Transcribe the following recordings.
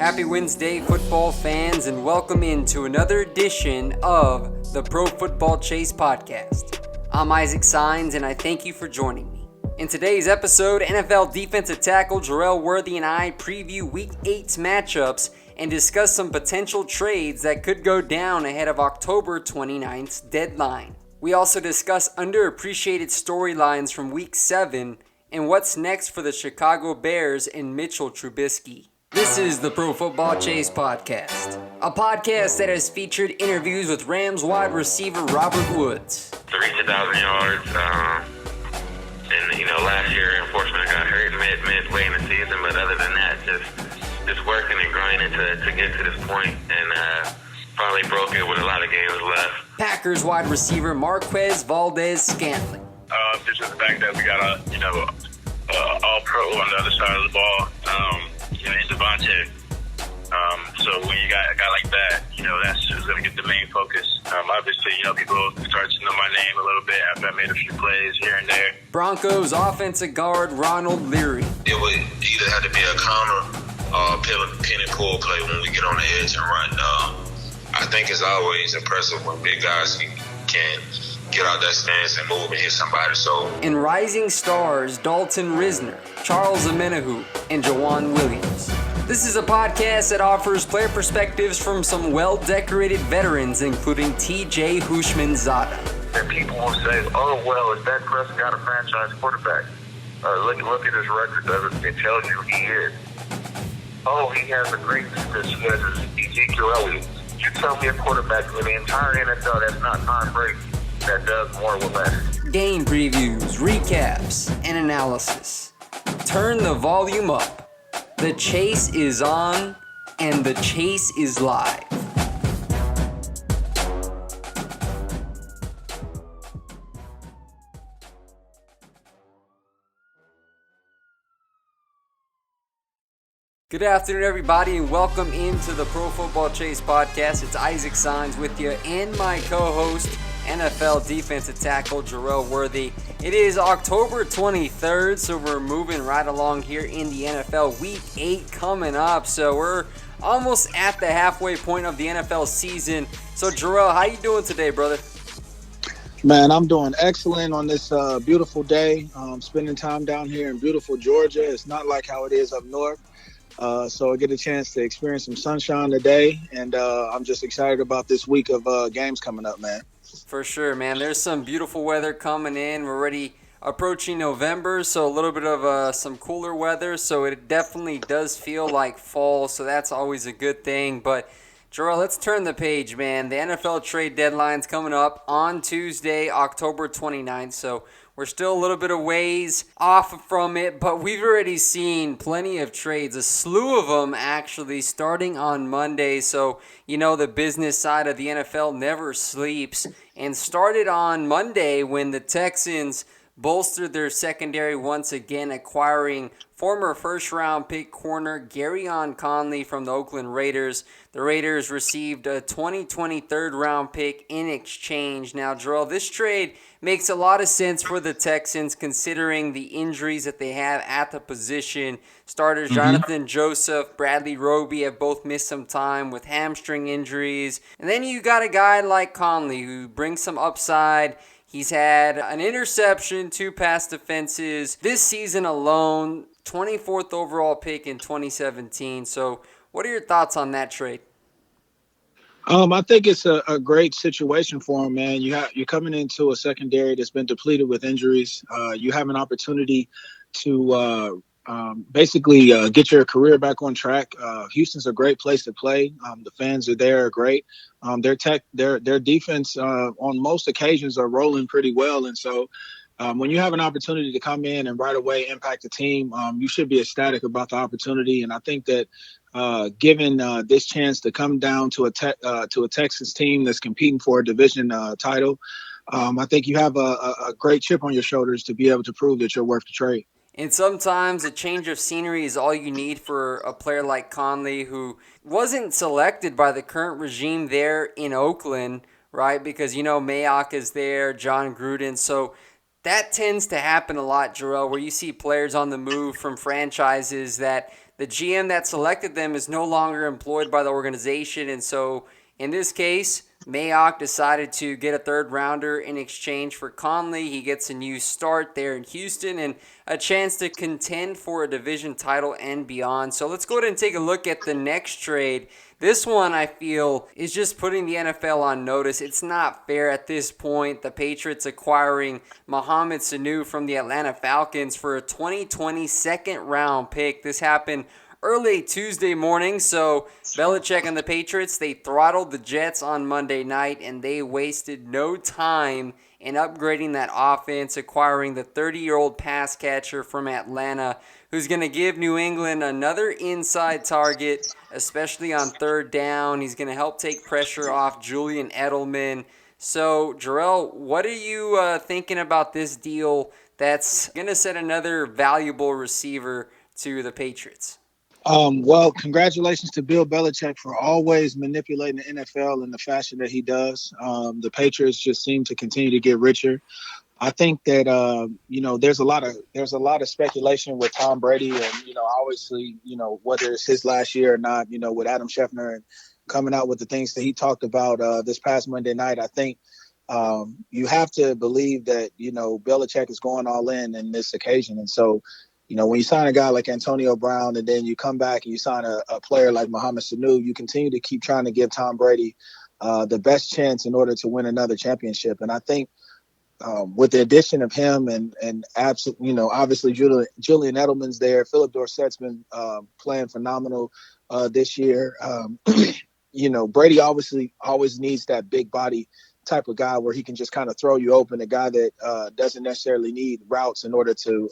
Happy Wednesday, football fans, and welcome into another edition of the Pro Football Chase podcast. I'm Isaac Sines, and I thank you for joining me. In today's episode, NFL defensive tackle Jerel Worthy and I preview Week 8's matchups and discuss some potential trades that could go down ahead of October 29th's deadline. We also discuss underappreciated storylines from Week 7 and what's next for the Chicago Bears and Mitchell Trubisky. This is the Pro Football Chase podcast, a podcast that has featured interviews with Rams wide receiver Robert Woods. To reach 1,000 yards, and last year, unfortunately, I got hurt midway in the season. But other than that, just working and grinding to get to this point, and finally broke it with a lot of games left. Packers wide receiver Marquez Valdez-Scantling. Just the fact that we got all-pro on the other side of the ball, in Devontae. So when you got a guy like that, that's just going to get the main focus. Obviously, people start to know my name a little bit after I made a few plays here and there. Broncos offensive guard Ronald Leary. It would either have to be a counter or a pin and pull play when we get on the edge and run. I think it's always impressive when big guys can get out that stance and move and hit somebody. And rising stars Dalton Risner, Charles Amenahu, and Jawan Williams. This is a podcast that offers player perspectives from some well-decorated veterans, including T.J. Houshmandzadeh. And people will say, "Oh, well, is Dak Prescott a franchise quarterback? Look at his record. It tells you he is. Oh, he has a great defense. He has Ezekiel Elliott. You tell me a quarterback in the entire NFL that's not Tom Brady that does more with less." Game previews, recaps, and analysis. Turn the volume up. The chase is on, and the chase is live. Good afternoon, everybody, and welcome into the Pro Football Chase podcast. It's Isaac Sines with you and my co-host, NFL defensive tackle Jerel Worthy. It is October 23rd, so we're moving right along here in the NFL. Week 8 coming up, so we're almost at the halfway point of the NFL season. So, Jerel, how you doing today, brother? Man, I'm doing excellent on this beautiful day. Spending time down here in beautiful Georgia. It's not like how it is up north. So I get a chance to experience some sunshine today, and I'm just excited about this week of games coming up, man. For sure, man. There's some beautiful weather coming in. We're already approaching November, so a little bit of some cooler weather, so it definitely does feel like fall, so that's always a good thing. But, Jerel, let's turn the page, man. The NFL trade deadline's coming up on Tuesday, October 29th, so we're still a little bit of ways off from it, but we've already seen plenty of trades, a slew of them actually, starting on Monday. So, the business side of the NFL never sleeps, and started on Monday when the Texans bolstered their secondary once again, acquiring former first-round pick corner Garyon Conley from the Oakland Raiders. The Raiders received a 2020 third-round pick in exchange. Now, Jerel, this trade makes a lot of sense for the Texans considering the injuries that they have at the position. Starters Jonathan Joseph, Bradley Roby have both missed some time with hamstring injuries. And then you got a guy like Conley who brings some upside. He's had an interception, 2 pass defenses this season alone, 24th overall pick in 2017. So what are your thoughts on that trade? I think it's a great situation for him, man. You're coming into a secondary that's been depleted with injuries. You have an opportunity to basically get your career back on track. Houston's a great place to play. The fans are there, are great. Their defense on most occasions are rolling pretty well, and so when you have an opportunity to come in and right away impact the team, you should be ecstatic about the opportunity. And I think that given this chance to come down to a Texas team that's competing for a division title, I think you have a great chip on your shoulders to be able to prove that you're worth the trade. And sometimes a change of scenery is all you need for a player like Conley, who wasn't selected by the current regime there in Oakland, right? Because, Mayock is there, John Gruden. So that tends to happen a lot, Jerel, where you see players on the move from franchises that the GM that selected them is no longer employed by the organization. And so in this case, Mayock decided to get a third rounder in exchange for Conley. He gets a new start there in Houston and a chance to contend for a division title and beyond. So let's go ahead and take a look at the next trade. This one, I feel, is just putting the NFL on notice. It's not fair at this point. The Patriots acquiring Mohamed Sanu from the Atlanta Falcons for a 2020 second-round pick. This happened early Tuesday morning, so Belichick and the Patriots, they throttled the Jets on Monday night, and they wasted no time in upgrading that offense, acquiring the 30-year-old pass catcher from Atlanta, who's going to give New England another inside target, especially on third down. He's going to help take pressure off Julian Edelman. So, Jerel, what are you thinking about this deal that's going to set another valuable receiver to the Patriots? Well, congratulations to Bill Belichick for always manipulating the NFL in the fashion that he does. The Patriots just seem to continue to get richer. I think that there's a lot of speculation with Tom Brady, and obviously, whether it's his last year or not, with Adam Schefter and coming out with the things that he talked about this past Monday night. I think you have to believe that Belichick is going all in this occasion, and so. When you sign a guy like Antonio Brown and then you come back and you sign a player like Mohamed Sanu, you continue to keep trying to give Tom Brady the best chance in order to win another championship. And I think with the addition of him and obviously Julian Edelman's there, Philip Dorsett's been playing phenomenal this year. Brady obviously always needs that big body type of guy where he can just kind of throw you open, a guy that doesn't necessarily need routes in order to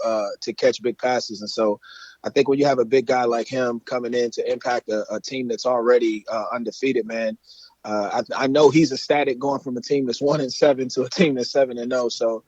catch big passes. And so I think when you have a big guy like him coming in to impact a team that's already undefeated, man, I know he's ecstatic going from a team that's 1-7 to a team that's 7-0. So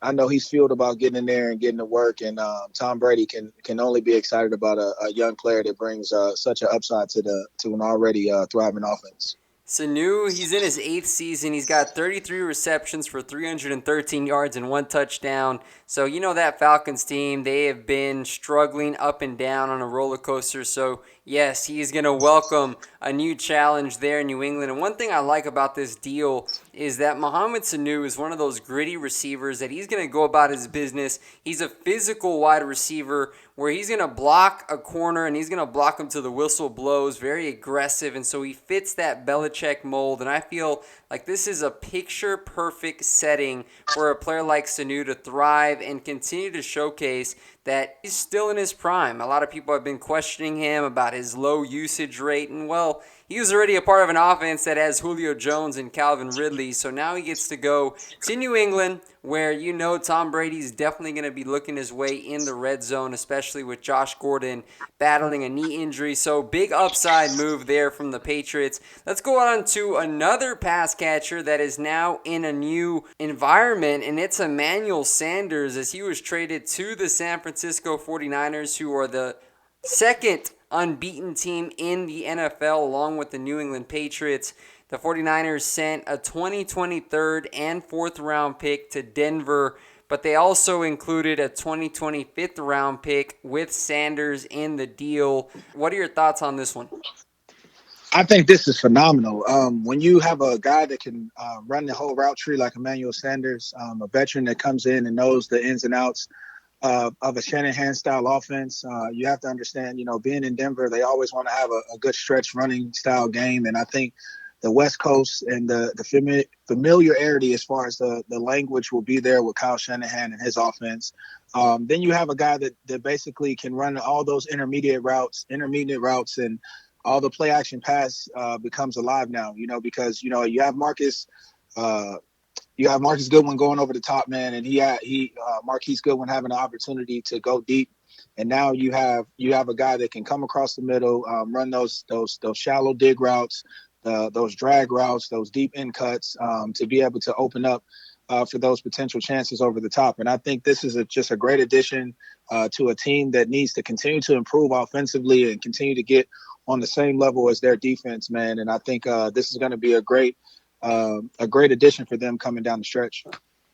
I know he's fueled about getting in there and getting to work. And Tom Brady can only be excited about a young player that brings such an upside to an already thriving offense. Sanu, he's in his 8th season. He's got 33 receptions for 313 yards and 1 touchdown. So, that Falcons team, they have been struggling up and down on a roller coaster. So, yes, he's going to welcome a new challenge there in New England. And one thing I like about this deal is that Mohamed Sanu is one of those gritty receivers that he's going to go about his business. He's a physical wide receiver where he's going to block a corner and he's going to block him till the whistle blows, very aggressive. And so he fits that Belichick mold. And I feel like this is a picture-perfect setting for a player like Sanu to thrive and continue to showcase that he's still in his prime. A lot of people have been questioning him about his low usage rate. And, well, he was already a part of an offense that has Julio Jones and Calvin Ridley. So now he gets to go to New England where Tom Brady's definitely going to be looking his way in the red zone, especially with Josh Gordon battling a knee injury. So big upside move there from the Patriots. Let's go on to another pass catcher that is now in a new environment, and it's Emmanuel Sanders as he was traded to the San Francisco 49ers, who are the second unbeaten team in the NFL along with the New England Patriots. The 49ers sent a 2020 third and fourth round pick to Denver, but they also included a 2020 fifth round pick with Sanders in the deal. What are your thoughts on this one? I think this is phenomenal. When you have a guy that can run the whole route tree like Emmanuel Sanders, a veteran that comes in and knows the ins and outs of a Shanahan-style offense, you have to understand, being in Denver, they always want to have a good stretch running style game. And I think the West Coast and the familiarity as far as the language will be there with Kyle Shanahan and his offense. Then you have a guy that basically can run all those intermediate routes, and all the play action pass becomes alive now, because, you have Marcus Goodwin going over the top, man, and Marquise Goodwin having an opportunity to go deep. And now you have a guy that can come across the middle, run those shallow dig routes, those drag routes, those deep in cuts, to be able to open up for those potential chances over the top. And I think this is just a great addition to a team that needs to continue to improve offensively and continue to get on the same level as their defense, man. And I think this is going to be a great addition for them coming down the stretch.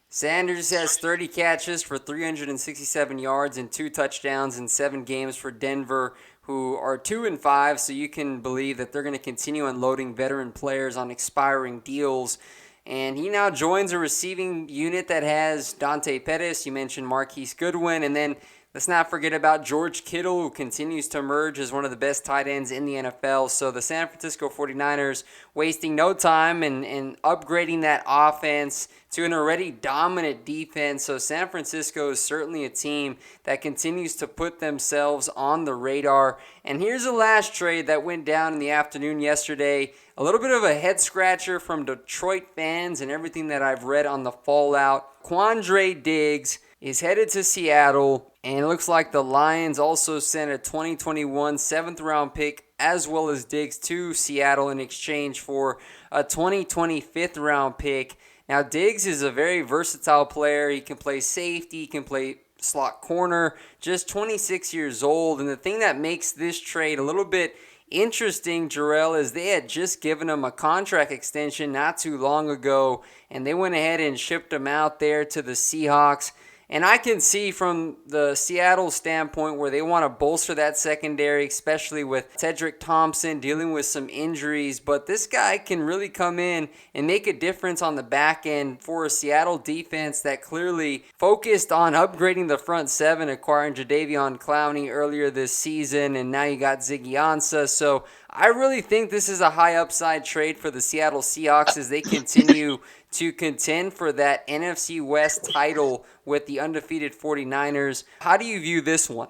Sanders has 30 catches for 367 yards and 2 touchdowns in 7 games for Denver who are 2-5, so you can believe that they're going to continue unloading veteran players on expiring deals. And he now joins a receiving unit that has Dante Pettis. You mentioned Marquise Goodwin. And then let's not forget about George Kittle, who continues to emerge as one of the best tight ends in the NFL. So the San Francisco 49ers wasting no time and upgrading that offense to an already dominant defense. So San Francisco is certainly a team that continues to put themselves on the radar. And here's the last trade that went down in the afternoon yesterday. A little bit of a head scratcher from Detroit fans and everything that I've read on the fallout. Quandre Diggs is headed to Seattle, and it looks like the Lions also sent a 2021 7th-round pick as well as Diggs to Seattle in exchange for a 2020 5th-round pick. Now, Diggs is a very versatile player. He can play safety, he can play slot corner, just 26 years old. And the thing that makes this trade a little bit interesting, Jerel, is they had just given him a contract extension not too long ago, and they went ahead and shipped him out there to the Seahawks. And I can see from the Seattle standpoint where they want to bolster that secondary, especially with Tedrick Thompson dealing with some injuries. But this guy can really come in and make a difference on the back end for a Seattle defense that clearly focused on upgrading the front seven, acquiring Jadeveon Clowney earlier this season, and now you got Ziggy Ansah. So I really think this is a high upside trade for the Seattle Seahawks as they continue to contend for that NFC West title with the undefeated 49ers. How do you view this one?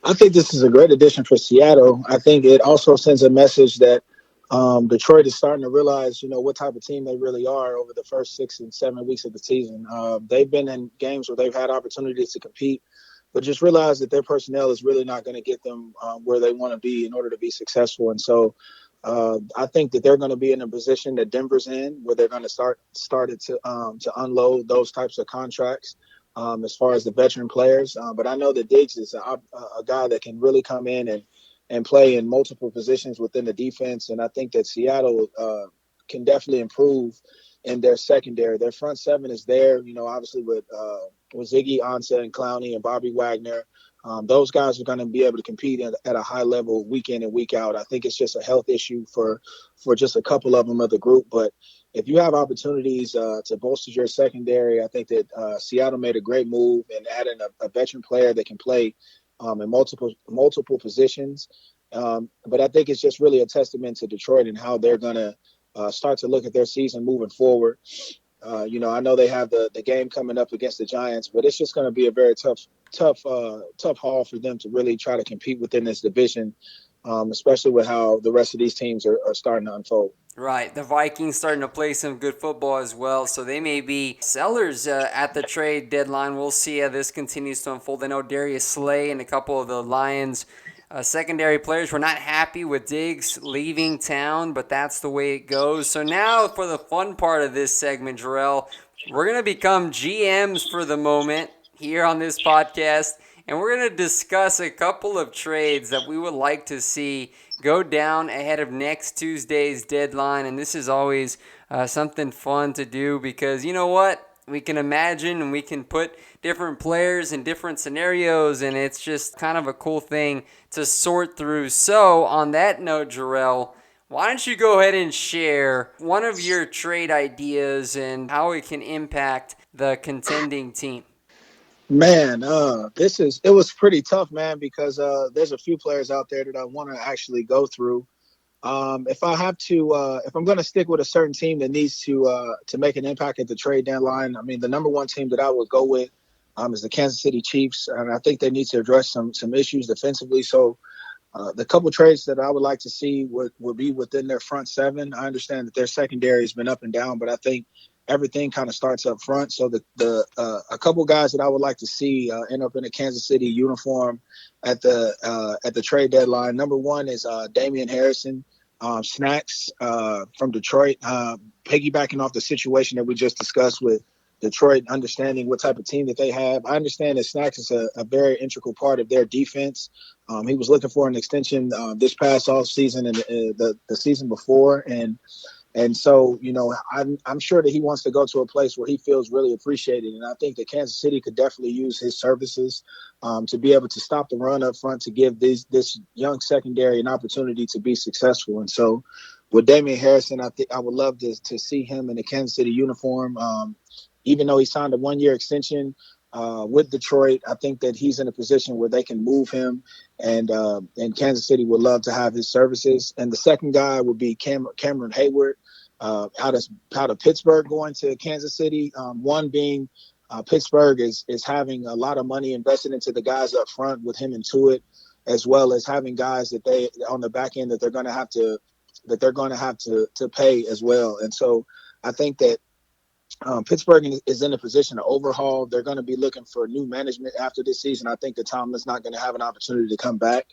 I think this is a great addition for Seattle. I think it also sends a message that Detroit is starting to realize, what type of team they really are over the first 6 and 7 weeks of the season. They've been in games where they've had opportunities to compete, but just realize that their personnel is really not going to get them where they want to be in order to be successful. And so I think that they're going to be in a position that Denver's in, where they're going to start to unload those types of contracts as far as the veteran players. But I know that Diggs is a guy that can really come in and play in multiple positions within the defense. And I think that Seattle can definitely improve in their secondary. Their front seven is there, obviously with Ziggy Ansah and Clowney and Bobby Wagner. Those guys are going to be able to compete at a high level week in and week out. I think it's just a health issue for just a couple of them of the group. But if you have opportunities to bolster your secondary, I think that Seattle made a great move in adding a veteran player that can play in multiple positions. But I think it's just really a testament to Detroit and how they're going to start to look at their season moving forward. I know they have the game coming up against the Giants, but it's just going to be a very tough haul for them to really try to compete within this division, especially with how the rest of these teams are starting to unfold. Right. The Vikings starting to play some good football as well, so they may be sellers at the trade deadline. We'll see how this continues to unfold. I know Darius Slay and a couple of the Lions secondary players were not happy with Diggs leaving town, but that's the way it goes. So now for the fun part of this segment, Jerel, we're going to become GMs for the moment here on this podcast, and we're going to discuss a couple of trades that we would like to see go down ahead of next Tuesday's deadline. And this is always something fun to do because you know what? We can imagine and we can put different players in different scenarios, and it's just kind of a cool thing to sort through. So on that note, Jerel, why don't you go ahead and share one of your trade ideas and how it can impact the contending team? Man, it was pretty tough, man, because there's a few players out there that I want to actually go through. If I'm going to stick with a certain team that needs to make an impact at the trade deadline, I mean, the number one team that I would go with is the Kansas City Chiefs, and I think they need to address some issues defensively. So the couple trades that I would like to see would be within their front seven. I understand that their secondary has been up and down, but I think everything kind of starts up front. So a couple guys that I would like to see end up in a Kansas City uniform at the trade deadline. Number one is Damian Harrison, Snacks from Detroit, piggybacking off the situation that we just discussed with Detroit, understanding what type of team that they have. I understand that Snacks is a very integral part of their defense. He was looking for an extension this past offseason and the season before, and And so, I'm sure that he wants to go to a place where he feels really appreciated. And I think that Kansas City could definitely use his services to be able to stop the run up front, to give this young secondary an opportunity to be successful. And so with Damian Harrison, I think I would love to see him in a Kansas City uniform. Even though he signed a 1-year extension with Detroit, I think that he's in a position where they can move him, and Kansas City would love to have his services. And the second guy would be Cameron Hayward, out of Pittsburgh, going to Kansas City. One being Pittsburgh is having a lot of money invested into the guys up front with him and Tuitt, as well as having guys that they on the back end that they're going to have to pay as well. And so I think that Pittsburgh is in a position to overhaul. They're going to be looking for new management after this season. I think that Tomlin's not going to have an opportunity to come back,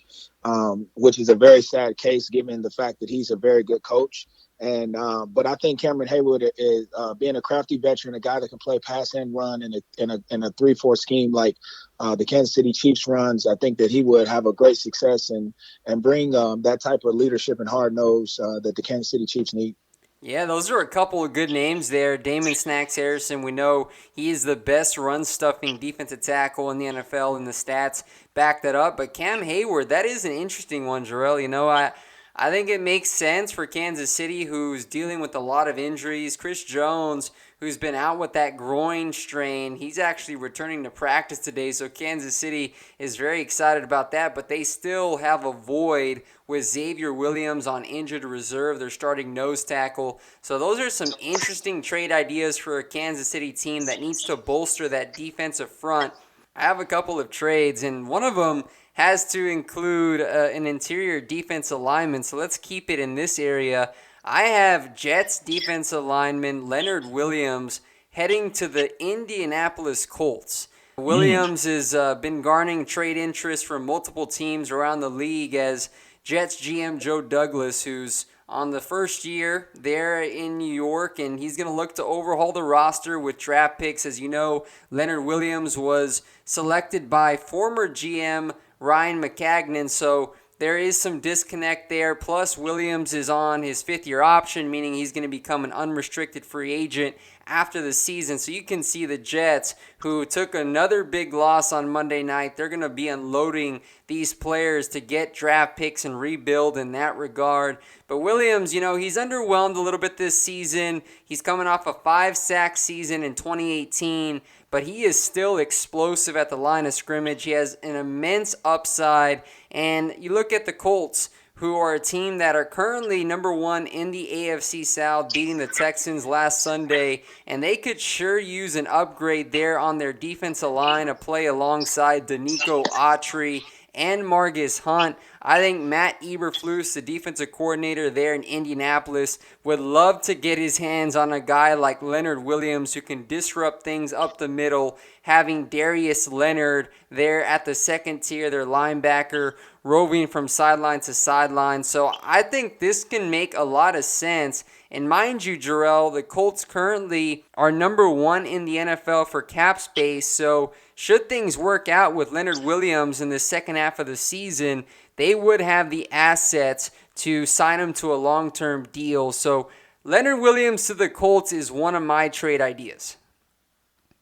which is a very sad case given the fact that he's a very good coach. And but I think Cameron Hayward is being a crafty veteran, a guy that can play pass and run in a 3-4 scheme like the Kansas City Chiefs runs. I think that he would have a great success and bring that type of leadership and hard nose that the Kansas City Chiefs need. Yeah, those are a couple of good names there. Damon Snacks Harrison, we know he is the best run-stuffing defensive tackle in the NFL, and the stats back that up. But Cam Hayward, that is an interesting one, Jerel. I think it makes sense for Kansas City, who's dealing with a lot of injuries. Chris Jones, who's been out with that groin strain, he's actually returning to practice today, so Kansas City is very excited about that, but they still have a void with Xavier Williams on injured reserve, their starting nose tackle. So those are some interesting trade ideas for a Kansas City team that needs to bolster that defensive front. I have a couple of trades, and one of them has to include an interior defensive lineman, so let's keep it in this area. I have Jets defensive lineman Leonard Williams heading to the Indianapolis Colts. Williams has been garnering trade interest from multiple teams around the league, as Jets GM Joe Douglas, who's on the first year there in New York, and he's going to look to overhaul the roster with draft picks. As you know, Leonard Williams was selected by former GM Ryan McCagnon, so there is some disconnect there. Plus, Williams is on his 5th-year option, meaning he's going to become an unrestricted free agent after the season. So you can see the Jets, who took another big loss on Monday night, they're going to be unloading these players to get draft picks and rebuild in that regard. But Williams, he's underwhelmed a little bit this season. He's coming off a 5-sack season in 2018, but he is still explosive at the line of scrimmage. He has an immense upside. And you look at the Colts, who are a team that are currently number 1 in the AFC South, beating the Texans last Sunday, and they could sure use an upgrade there on their defensive line to play alongside Danico Autry and Margus Hunt. I think Matt Eberflus, the defensive coordinator there in Indianapolis, would love to get his hands on a guy like Leonard Williams who can disrupt things up the middle, having Darius Leonard there at the second tier, their linebacker, roving from sideline to sideline. So I think this can make a lot of sense. And mind you, Jerel, the Colts currently are number 1 in the NFL for cap space. So should things work out with Leonard Williams in the second half of the season, they would have the assets to sign him to a long-term deal. So Leonard Williams to the Colts is one of my trade ideas.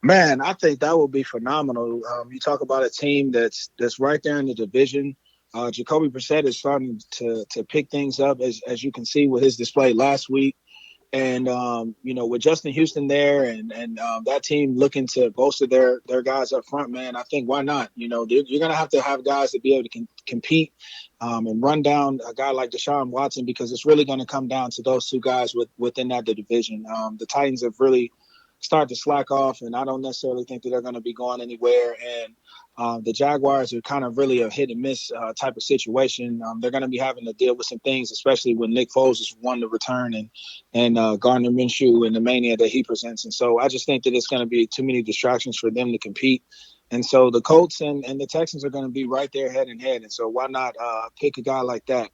Man, I think that would be phenomenal. You talk about a team that's right there in the division. Jacoby Brissett is starting to pick things up, as you can see with his display last week. And, with Justin Houston there and that team looking to bolster their guys up front, man, I think why not? You're going to have guys to be able to compete and run down a guy like Deshaun Watson, because it's really going to come down to those two guys within that division. The Titans have really started to slack off, and I don't necessarily think that they're going to be going anywhere. And the Jaguars are kind of really a hit and miss type of situation. They're going to be having to deal with some things, especially when Nick Foles is one to return and Gardner Minshew and the mania that he presents. And so I just think that it's going to be too many distractions for them to compete. And so the Colts and the Texans are going to be right there head in head. And so why not pick a guy like that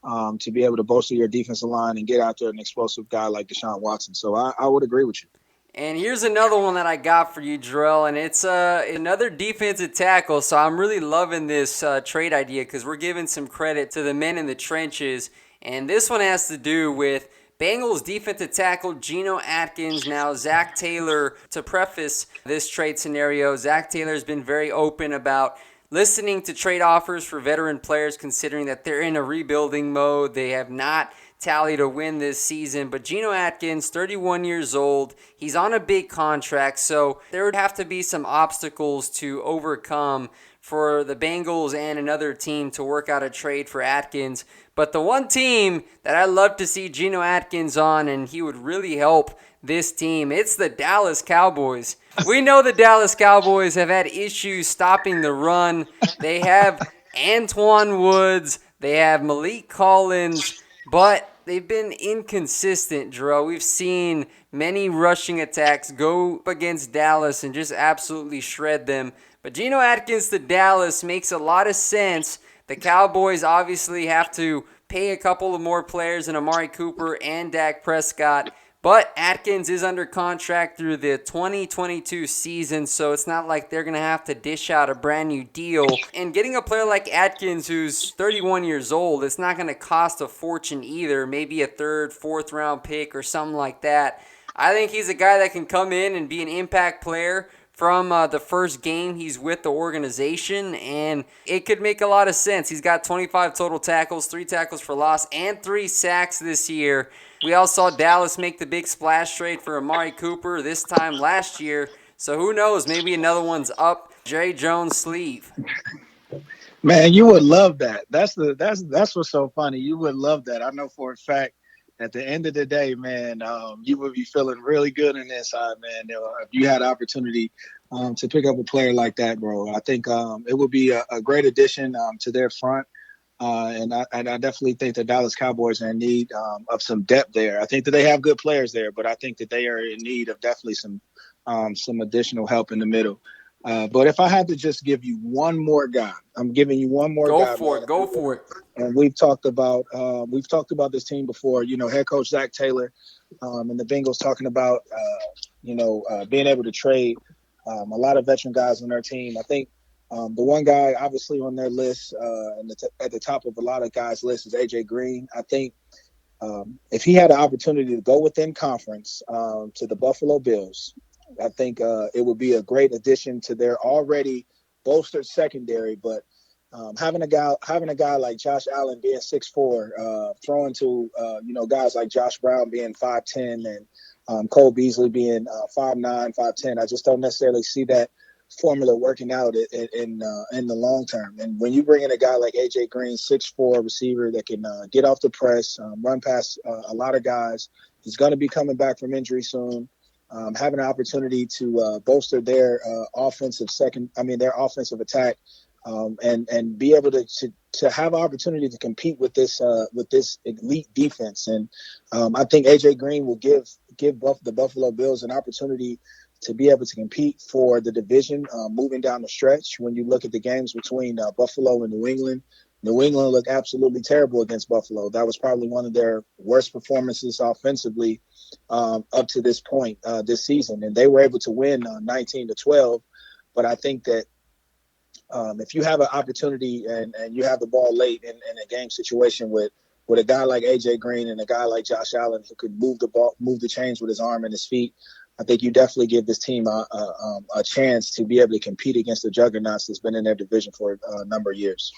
to be able to bolster your defensive line and get out there an explosive guy like Deshaun Watson. So I would agree with you. And here's another one that I got for you, Jerel, and it's another defensive tackle. So I'm really loving this trade idea because we're giving some credit to the men in the trenches. And this one has to do with Bengals defensive tackle Geno Atkins. Now, Zach Taylor, to preface this trade scenario, Zach Taylor has been very open about listening to trade offers for veteran players, considering that they're in a rebuilding mode. They have not tallied a win this season. But Geno Atkins, 31 years old, he's on a big contract, so there would have to be some obstacles to overcome for the Bengals and another team to work out a trade for Atkins. But the one team that I love to see Geno Atkins on, and he would really help this team, it's the Dallas Cowboys. We know the Dallas Cowboys have had issues stopping the run. They have Antoine Woods, they have Malik Collins, but they've been inconsistent, Jerel. We've seen many rushing attacks go up against Dallas and just absolutely shred them. But Geno Atkins to Dallas makes a lot of sense. The Cowboys obviously have to pay a couple of more players in Amari Cooper and Dak Prescott. But Atkins is under contract through the 2022 season, so it's not like they're going to have to dish out a brand new deal. And getting a player like Atkins, who's 31 years old, it's not going to cost a fortune either. Maybe a third, fourth round pick or something like that. I think he's a guy that can come in and be an impact player from the first game he's with the organization, and it could make a lot of sense. He's got 25 total tackles, 3 tackles for loss, and 3 sacks this year. We all saw Dallas make the big splash trade for Amari Cooper this time last year, so who knows, maybe another one's up Jerry Jones' sleeve. Man, you would love that. That's what's so funny. You would love that. I know for a fact. At the end of the day, man, you would be feeling really good in this side, man. If you had an opportunity to pick up a player like that, bro, I think it would be a great addition to their front. And I definitely think the Dallas Cowboys are in need of some depth there. I think that they have good players there, but I think that they are in need of definitely some additional help in the middle. But if I had to just give you one more guy, I'm giving you one more guy. Go for it. And we've talked about this team before. You know, head coach Zach Taylor and the Bengals talking about being able to trade a lot of veteran guys on their team. I think the one guy obviously on their list and at the top of a lot of guys' list is AJ Green. I think if he had an opportunity to go within conference to the Buffalo Bills, I think it would be a great addition to their already bolstered secondary. But having a guy like Josh Allen being 6'4", throwing to guys like Josh Brown being 5'10", and Cole Beasley being 5'9", 5'10", I just don't necessarily see that formula working out in the long term. And when you bring in a guy like AJ Green, 6'4" receiver that can get off the press, run past a lot of guys, he's going to be coming back from injury soon. Having an opportunity to bolster their offensive attack, and be able to have an opportunity to compete with this elite defense. And I think AJ Green will give the Buffalo Bills an opportunity to be able to compete for the division moving down the stretch. When you look at the games between Buffalo and New England looked absolutely terrible against Buffalo. That was probably one of their worst performances offensively up to this point this season. And they were able to win 19-12. But I think that if you have an opportunity and you have the ball late in a game situation with a guy like AJ Green and a guy like Josh Allen who could move the chains with his arm and his feet, I think you definitely give this team a chance to be able to compete against the juggernauts that's been in their division for a number of years.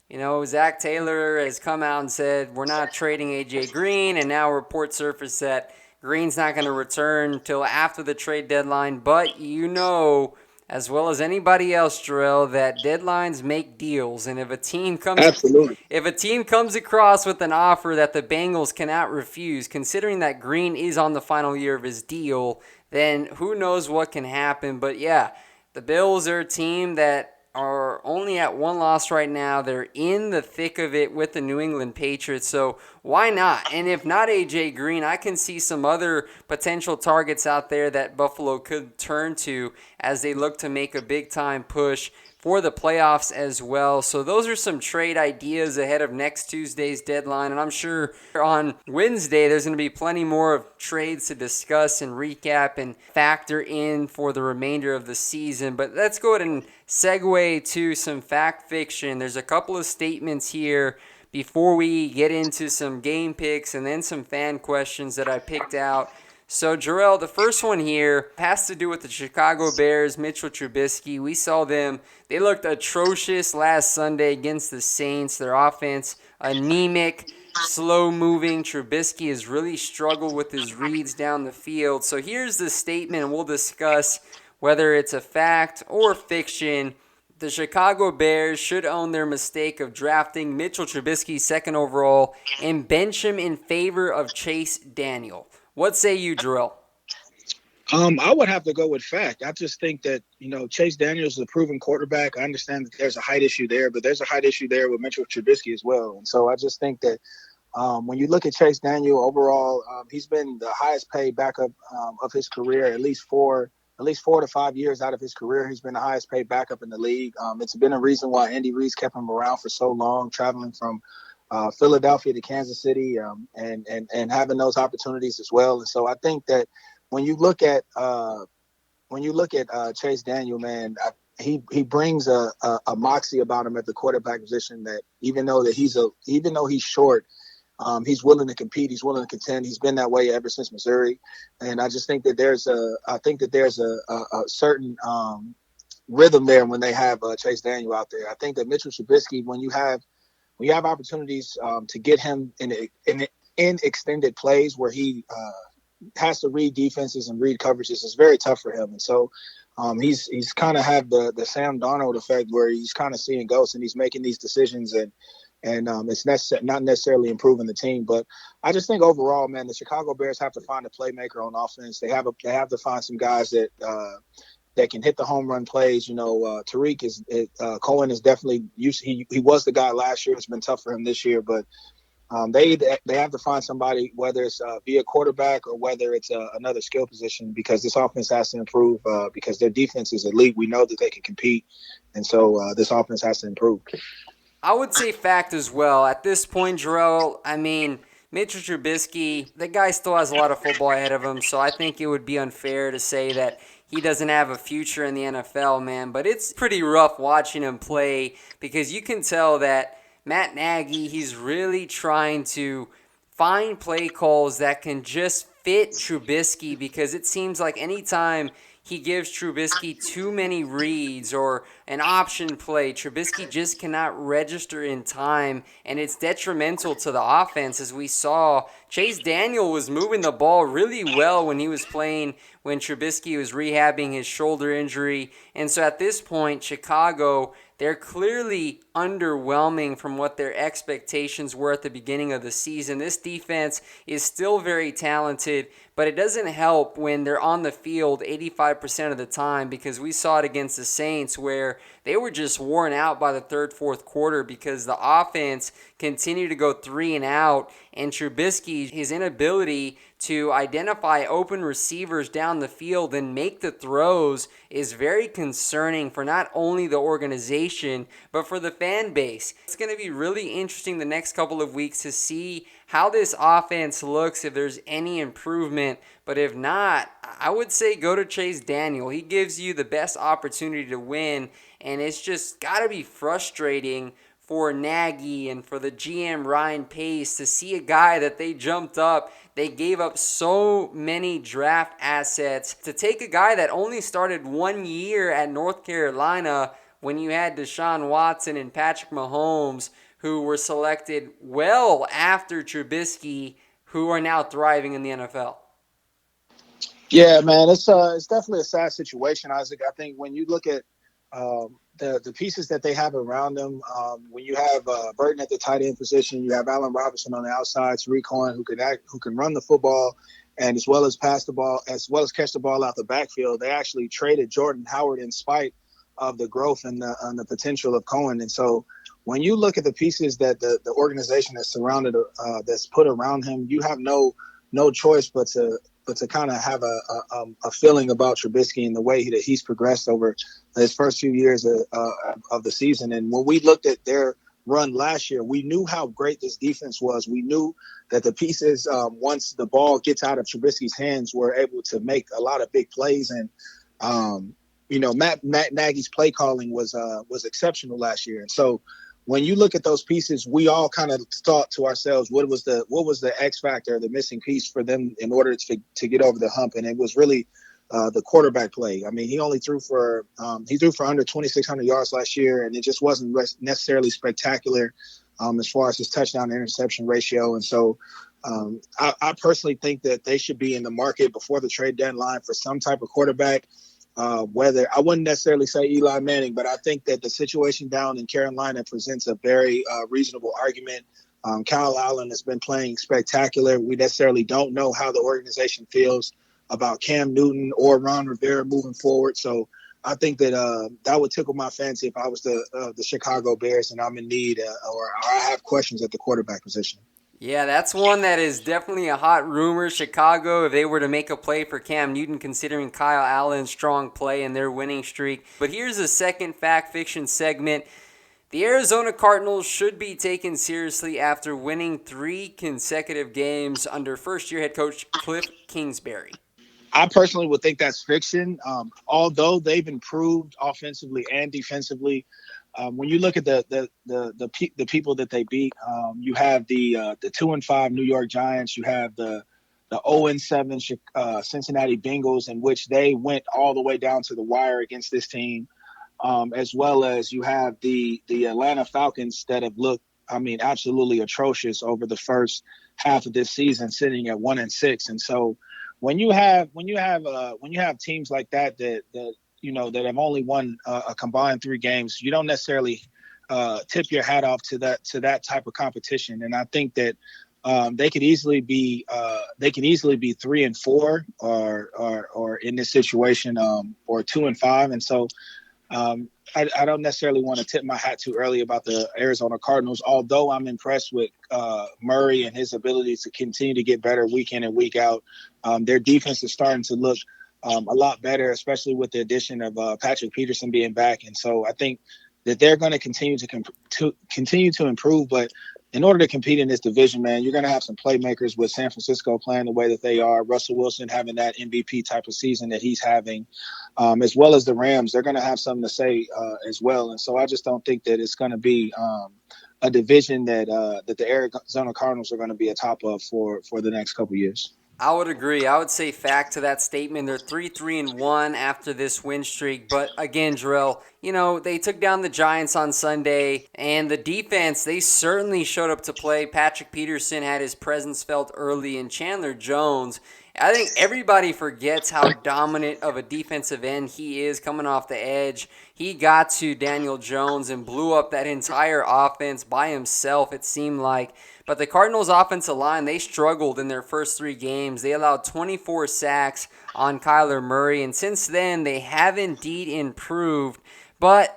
You know, Zach Taylor has come out and said, we're not trading A.J. Green, and now reports surface that Green's not going to return until after the trade deadline. But you know, as well as anybody else, Jerel, that deadlines make deals. And if a team comes across with an offer that the Bengals cannot refuse, considering that Green is on the final year of his deal, then who knows what can happen. But yeah, the Bills are a team that are only at 1 loss right now. They're in the thick of it with the New England Patriots, so why not? And if not A.J. Green, I can see some other potential targets out there that Buffalo could turn to as they look to make a big-time push for the playoffs as well. So those are some trade ideas ahead of next Tuesday's deadline. And I'm sure on Wednesday there's going to be plenty more of trades to discuss and recap and factor in for the remainder of the season. But let's go ahead and segue to some fact fiction. There's a couple of statements here before we get into some game picks and then some fan questions that I picked out. So, Jerel, the first one here has to do with the Chicago Bears, Mitchell Trubisky. We saw them. They looked atrocious last Sunday against the Saints. Their offense, anemic, slow-moving. Trubisky has really struggled with his reads down the field. So here's the statement, and we'll discuss whether it's a fact or fiction. The Chicago Bears should own their mistake of drafting Mitchell Trubisky second overall and bench him in favor of Chase Daniel. What say you, Jerel? I would have to go with fact. I just think that, Chase Daniels is a proven quarterback. I understand that there's a height issue there, but there's a height issue there with Mitchell Trubisky as well. And so I just think that when you look at Chase Daniel overall, he's been the highest paid backup of his career, at least 4 to 5 years out of his career. He's been the highest paid backup in the league. It's been a reason why Andy Reid's kept him around for so long, traveling from Philadelphia to Kansas City and having those opportunities as well. And so I think that when you look at Chase Daniel, man, he brings a moxie about him at the quarterback position that even though he's short, he's willing to compete. He's willing to contend. He's been that way ever since Missouri, and I just think that there's a certain rhythm there when they have Chase Daniel out there. I think that Mitchell Trubisky, when you have opportunities to get him in extended plays where he has to read defenses and read coverages, it's very tough for him. And so he's kind of had the Sam Darnold effect where he's kind of seeing ghosts and he's making these decisions and it's not necessarily improving the team. But I just think overall, man, the Chicago Bears have to find a playmaker on offense. They have to find some guys that can hit the home run plays. Tariq Cohen is definitely he was the guy last year. It's been tough for him this year, but they have to find somebody, whether it's via quarterback or whether it's another skill position, because this offense has to improve because their defense is elite. We know that they can compete, and so this offense has to improve. I would say fact as well. At this point, Jerel, I mean, Mitchell Trubisky, the guy still has a lot of football ahead of him, so I think it would be unfair to say that he doesn't have a future in the NFL, man. But it's pretty rough watching him play because you can tell that Matt Nagy, he's really trying to find play calls that can just fit Trubisky, because it seems like anytime he gives Trubisky too many reads or an option play, Trubisky just cannot register in time, and it's detrimental to the offense. As we saw, Chase Daniel was moving the ball really well when he was playing when Trubisky was rehabbing his shoulder injury. And so at this point, Chicago, they're clearly underwhelming from what their expectations were at the beginning of the season. This defense is still very talented, but it doesn't help when they're on the field 85% of the time, because we saw it against the Saints where they were just worn out by the third, fourth quarter because the offense continued to go 3 and out, and Trubisky, his inability to identify open receivers down the field and make the throws is very concerning for not only the organization, but for the fan base. It's going to be really interesting the next couple of weeks to see how this offense looks, if there's any improvement. But if not, I would say go to Chase Daniel. He gives you the best opportunity to win, and it's just got to be frustrating for Nagy and for the GM Ryan Pace to see a guy that they jumped up. They gave up so many draft assets to take a guy that only started 1 year at North Carolina when you had Deshaun Watson and Patrick Mahomes, who were selected well after Trubisky, who are now thriving in the NFL. Yeah, man, it's definitely a sad situation, Isaac. I think when you look at the pieces that they have around them, when you have Burton at the tight end position, you have Allen Robinson on the outside, Tariq Cohen who can run the football, and as well as pass the ball, as well as catch the ball out the backfield. They actually traded Jordan Howard in spite of the growth and the potential of Cohen. And so when you look at the pieces that the organization that's surrounded, that's put around him, you have no choice but to kind of have a feeling about Trubisky and the way that he's progressed over his first few years of the season. And when we looked at their run last year, we knew how great this defense was. We knew that the pieces, once the ball gets out of Trubisky's hands, were able to make a lot of big plays. And Matt Nagy's play calling was exceptional last year. And so when you look at those pieces, we all kind of thought to ourselves, what was the X factor, the missing piece for them in order to get over the hump, and it was really the quarterback play. I mean, he threw for under 2,600 yards last year, and it just wasn't necessarily spectacular as far as his touchdown to interception ratio. And so I personally think that they should be in the market before the trade deadline for some type of quarterback. Whether I wouldn't necessarily say Eli Manning, but I think that the situation down in Carolina presents a very reasonable argument. Kyle Allen has been playing spectacular. We necessarily don't know how the organization feels about Cam Newton or Ron Rivera moving forward. So I think that that would tickle my fancy if I was the Chicago Bears and I'm in need or I have questions at the quarterback position. Yeah, that's one that is definitely a hot rumor. Chicago, if they were to make a play for Cam Newton, considering Kyle Allen's strong play and their winning streak. But here's a second fact fiction segment. The Arizona Cardinals should be taken seriously after winning 3 consecutive games under first-year head coach Cliff Kingsbury. I personally would think that's fiction. Although they've improved offensively and defensively, when you look at the people that they beat, you have the 2-5 New York Giants, you have the 0-7 Cincinnati Bengals, in which they went all the way down to the wire against this team, as well as you have the Atlanta Falcons that have looked, I mean, absolutely atrocious over the first half of this season, sitting at 1-6, and so. When you have teams like that that have only won a combined 3 games, you don't necessarily tip your hat off to that type of competition. And I think that they could easily be 3-4 or in this situation or 2-5. And so I don't necessarily want to tip my hat too early about the Arizona Cardinals, although I'm impressed with Murray and his ability to continue to get better week in and week out. Their defense is starting to look a lot better, especially with the addition of Patrick Peterson being back. And so I think that they're going to continue to improve. But in order to compete in this division, man, you're going to have some playmakers with San Francisco playing the way that they are. Russell Wilson having that MVP type of season that he's having, as well as the Rams. They're going to have something to say as well. And so I just don't think that it's going to be a division that the Arizona Cardinals are going to be a top of for the next couple of years. I would agree. I would say fact to that statement. They're 3-1 after this win streak. But again, Jerel, they took down the Giants on Sunday, and the defense, they certainly showed up to play. Patrick Peterson had his presence felt early, and Chandler Jones, I think everybody forgets how dominant of a defensive end he is coming off the edge. He got to Daniel Jones and blew up that entire offense by himself, it seemed like. But the Cardinals' offensive line, they struggled in their first 3 games. They allowed 24 sacks on Kyler Murray, and since then, they have indeed improved. But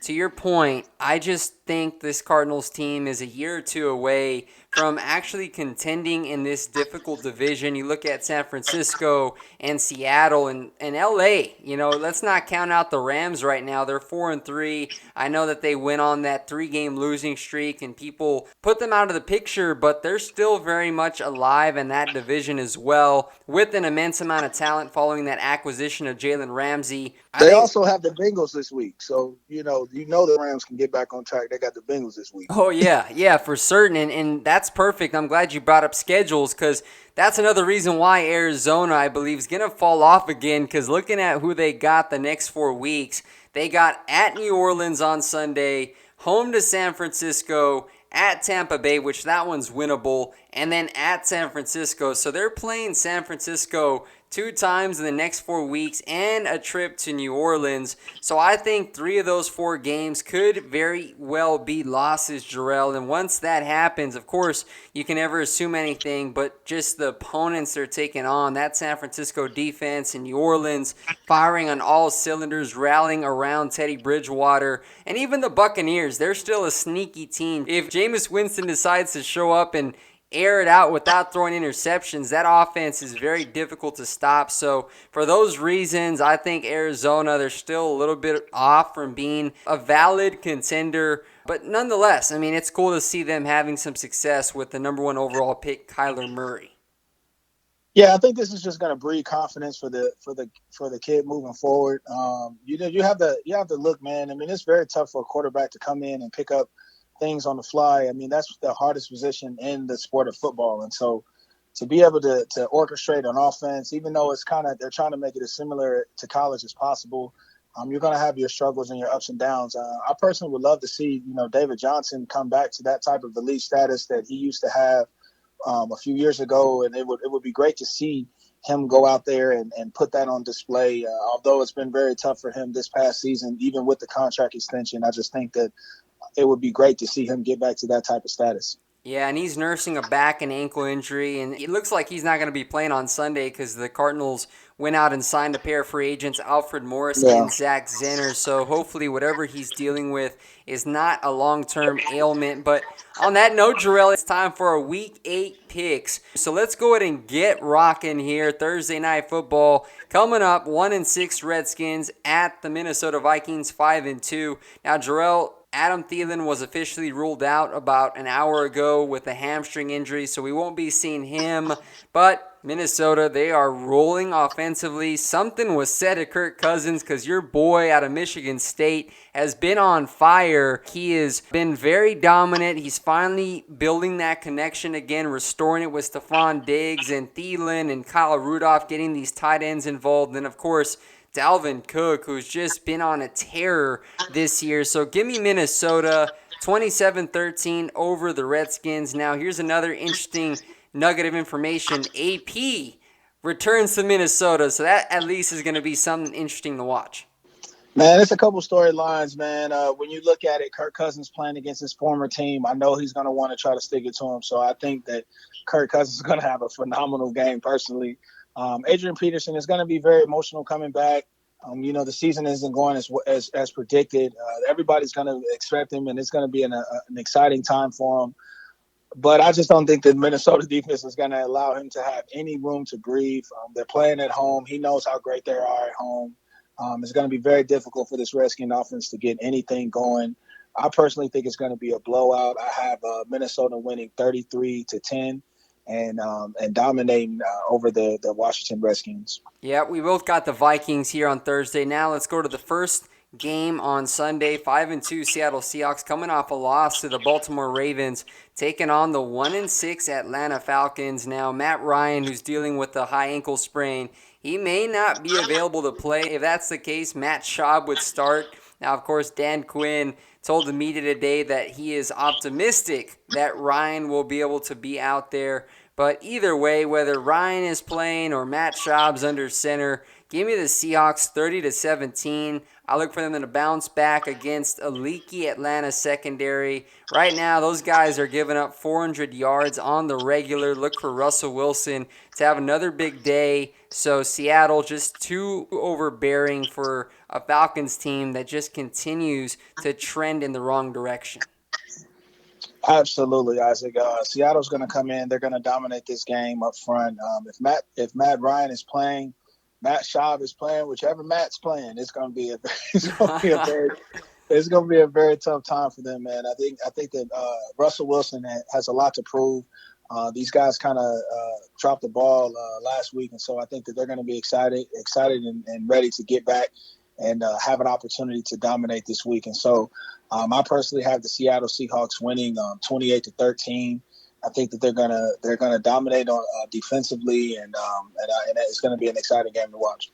to your point, I just think this Cardinals team is a year or 2 away from actually contending in this difficult division. You look at San Francisco and Seattle and LA. Let's not count out the Rams right now. They're 4-3. I know that they went on that 3-game losing streak and people put them out of the picture, but they're still very much alive in that division as well, with an immense amount of talent following that acquisition of Jalen Ramsey. They also have the Bengals this week, so the Rams can get back on track. They got the Bengals this week. Oh yeah, for certain, and that's perfect. I'm glad you brought up schedules, because that's another reason why Arizona, I believe, is going to fall off again, because looking at who they got the next 4 weeks, they got at New Orleans on Sunday, home to San Francisco, at Tampa Bay, which that one's winnable, and then at San Francisco. So they're playing San Francisco 2 times in the next 4 weeks and a trip to New Orleans. So I think 3 of those 4 games could very well be losses, Jerel. And once that happens, of course, you can never assume anything, but just the opponents they're taking on, that San Francisco defense in New Orleans, firing on all cylinders, rallying around Teddy Bridgewater, and even the Buccaneers, they're still a sneaky team. If Jameis Winston decides to show up and air it out without throwing interceptions, that offense is very difficult to stop. So for those reasons, I think Arizona, they're still a little bit off from being a valid contender. But nonetheless, I mean, it's cool to see them having some success with the number 1 overall pick, Kyler Murray. Yeah, I think this is just going to breed confidence for the kid moving forward. You have to look, man. I mean, it's very tough for a quarterback to come in and pick up things on the fly. I mean, that's the hardest position in the sport of football. And so to be able to orchestrate an offense, even though it's they're trying to make it as similar to college as possible, you're going to have your struggles and your ups and downs. I personally would love to see, David Johnson come back to that type of elite status that he used to have a few years ago. And it would be great to see him go out there and put that on display. Although it's been very tough for him this past season, even with the contract extension, I just think that it would be great to see him get back to that type of status. Yeah, and he's nursing a back and ankle injury, and it looks like he's not going to be playing on Sunday because the Cardinals went out and signed a pair of free agents, Alfred Morris and Zach Zenner. So hopefully whatever he's dealing with is not a long-term ailment. But on that note, Jerel, it's time for our Week 8 picks. So let's go ahead and get rocking here. Thursday Night Football coming up, 1-6 Redskins at the Minnesota Vikings, 5-2. Now, Jerel, Adam Thielen was officially ruled out about an hour ago with a hamstring injury, so we won't be seeing him. But Minnesota, they are rolling offensively. Something was said to Kirk Cousins because your boy out of Michigan State has been on fire. He has been very dominant. He's finally building that connection again, restoring it with Stephon Diggs and Thielen and Kyle Rudolph, getting these tight ends involved. And, of course, Dalvin Cook, who's just been on a tear this year. So give me Minnesota, 27-13 over the Redskins. Now, here's another interesting nugget of information. AP returns to Minnesota, so that at least is going to be something interesting to watch. Man, it's a couple storylines, man. When you look at it, Kirk Cousins playing against his former team, I know he's going to want to try to stick it to him. So I think that Kirk Cousins is going to have a phenomenal game personally. Adrian Peterson is going to be very emotional coming back. The season isn't going as predicted. Everybody's going to expect him, and it's going to be an exciting time for him. But I just don't think the Minnesota defense is going to allow him to have any room to breathe. They're playing at home. He knows how great they are at home. It's going to be very difficult for this Redskin offense to get anything going. I personally think it's going to be a blowout. I have Minnesota winning 33-10. And dominating over the Washington Redskins. Yeah, we both got the Vikings here on Thursday. Now let's go to the first game on Sunday. 5-2 Seattle Seahawks coming off a loss to the Baltimore Ravens, taking on the 1-6 Atlanta Falcons. Now Matt Ryan, who's dealing with a high ankle sprain, he may not be available to play. If that's the case, Matt Schaub would start. Now, of course, Dan Quinn told the media today that he is optimistic that Ryan will be able to be out there. But either way, whether Ryan is playing or Matt Schaub's under center, give me the Seahawks 30-17. I look for them to bounce back against a leaky Atlanta secondary. Right now, those guys are giving up 400 yards on the regular. Look for Russell Wilson to have another big day. So Seattle just too overbearing for a Falcons team that just continues to trend in the wrong direction. Absolutely, Isaac. Seattle's going to come in. They're going to dominate this game up front. If Matt Ryan is playing, Matt Schaub is playing, whichever Matt's playing, it's going to be a very tough time for them, man. I think that Russell Wilson has a lot to prove. These guys kind of dropped the ball last week, and so I think that they're going to be excited and ready to get back and have an opportunity to dominate this week. And so I personally have the Seattle Seahawks winning 28-13. I think that they're gonna dominate on defensively, and it's going to be an exciting game to watch.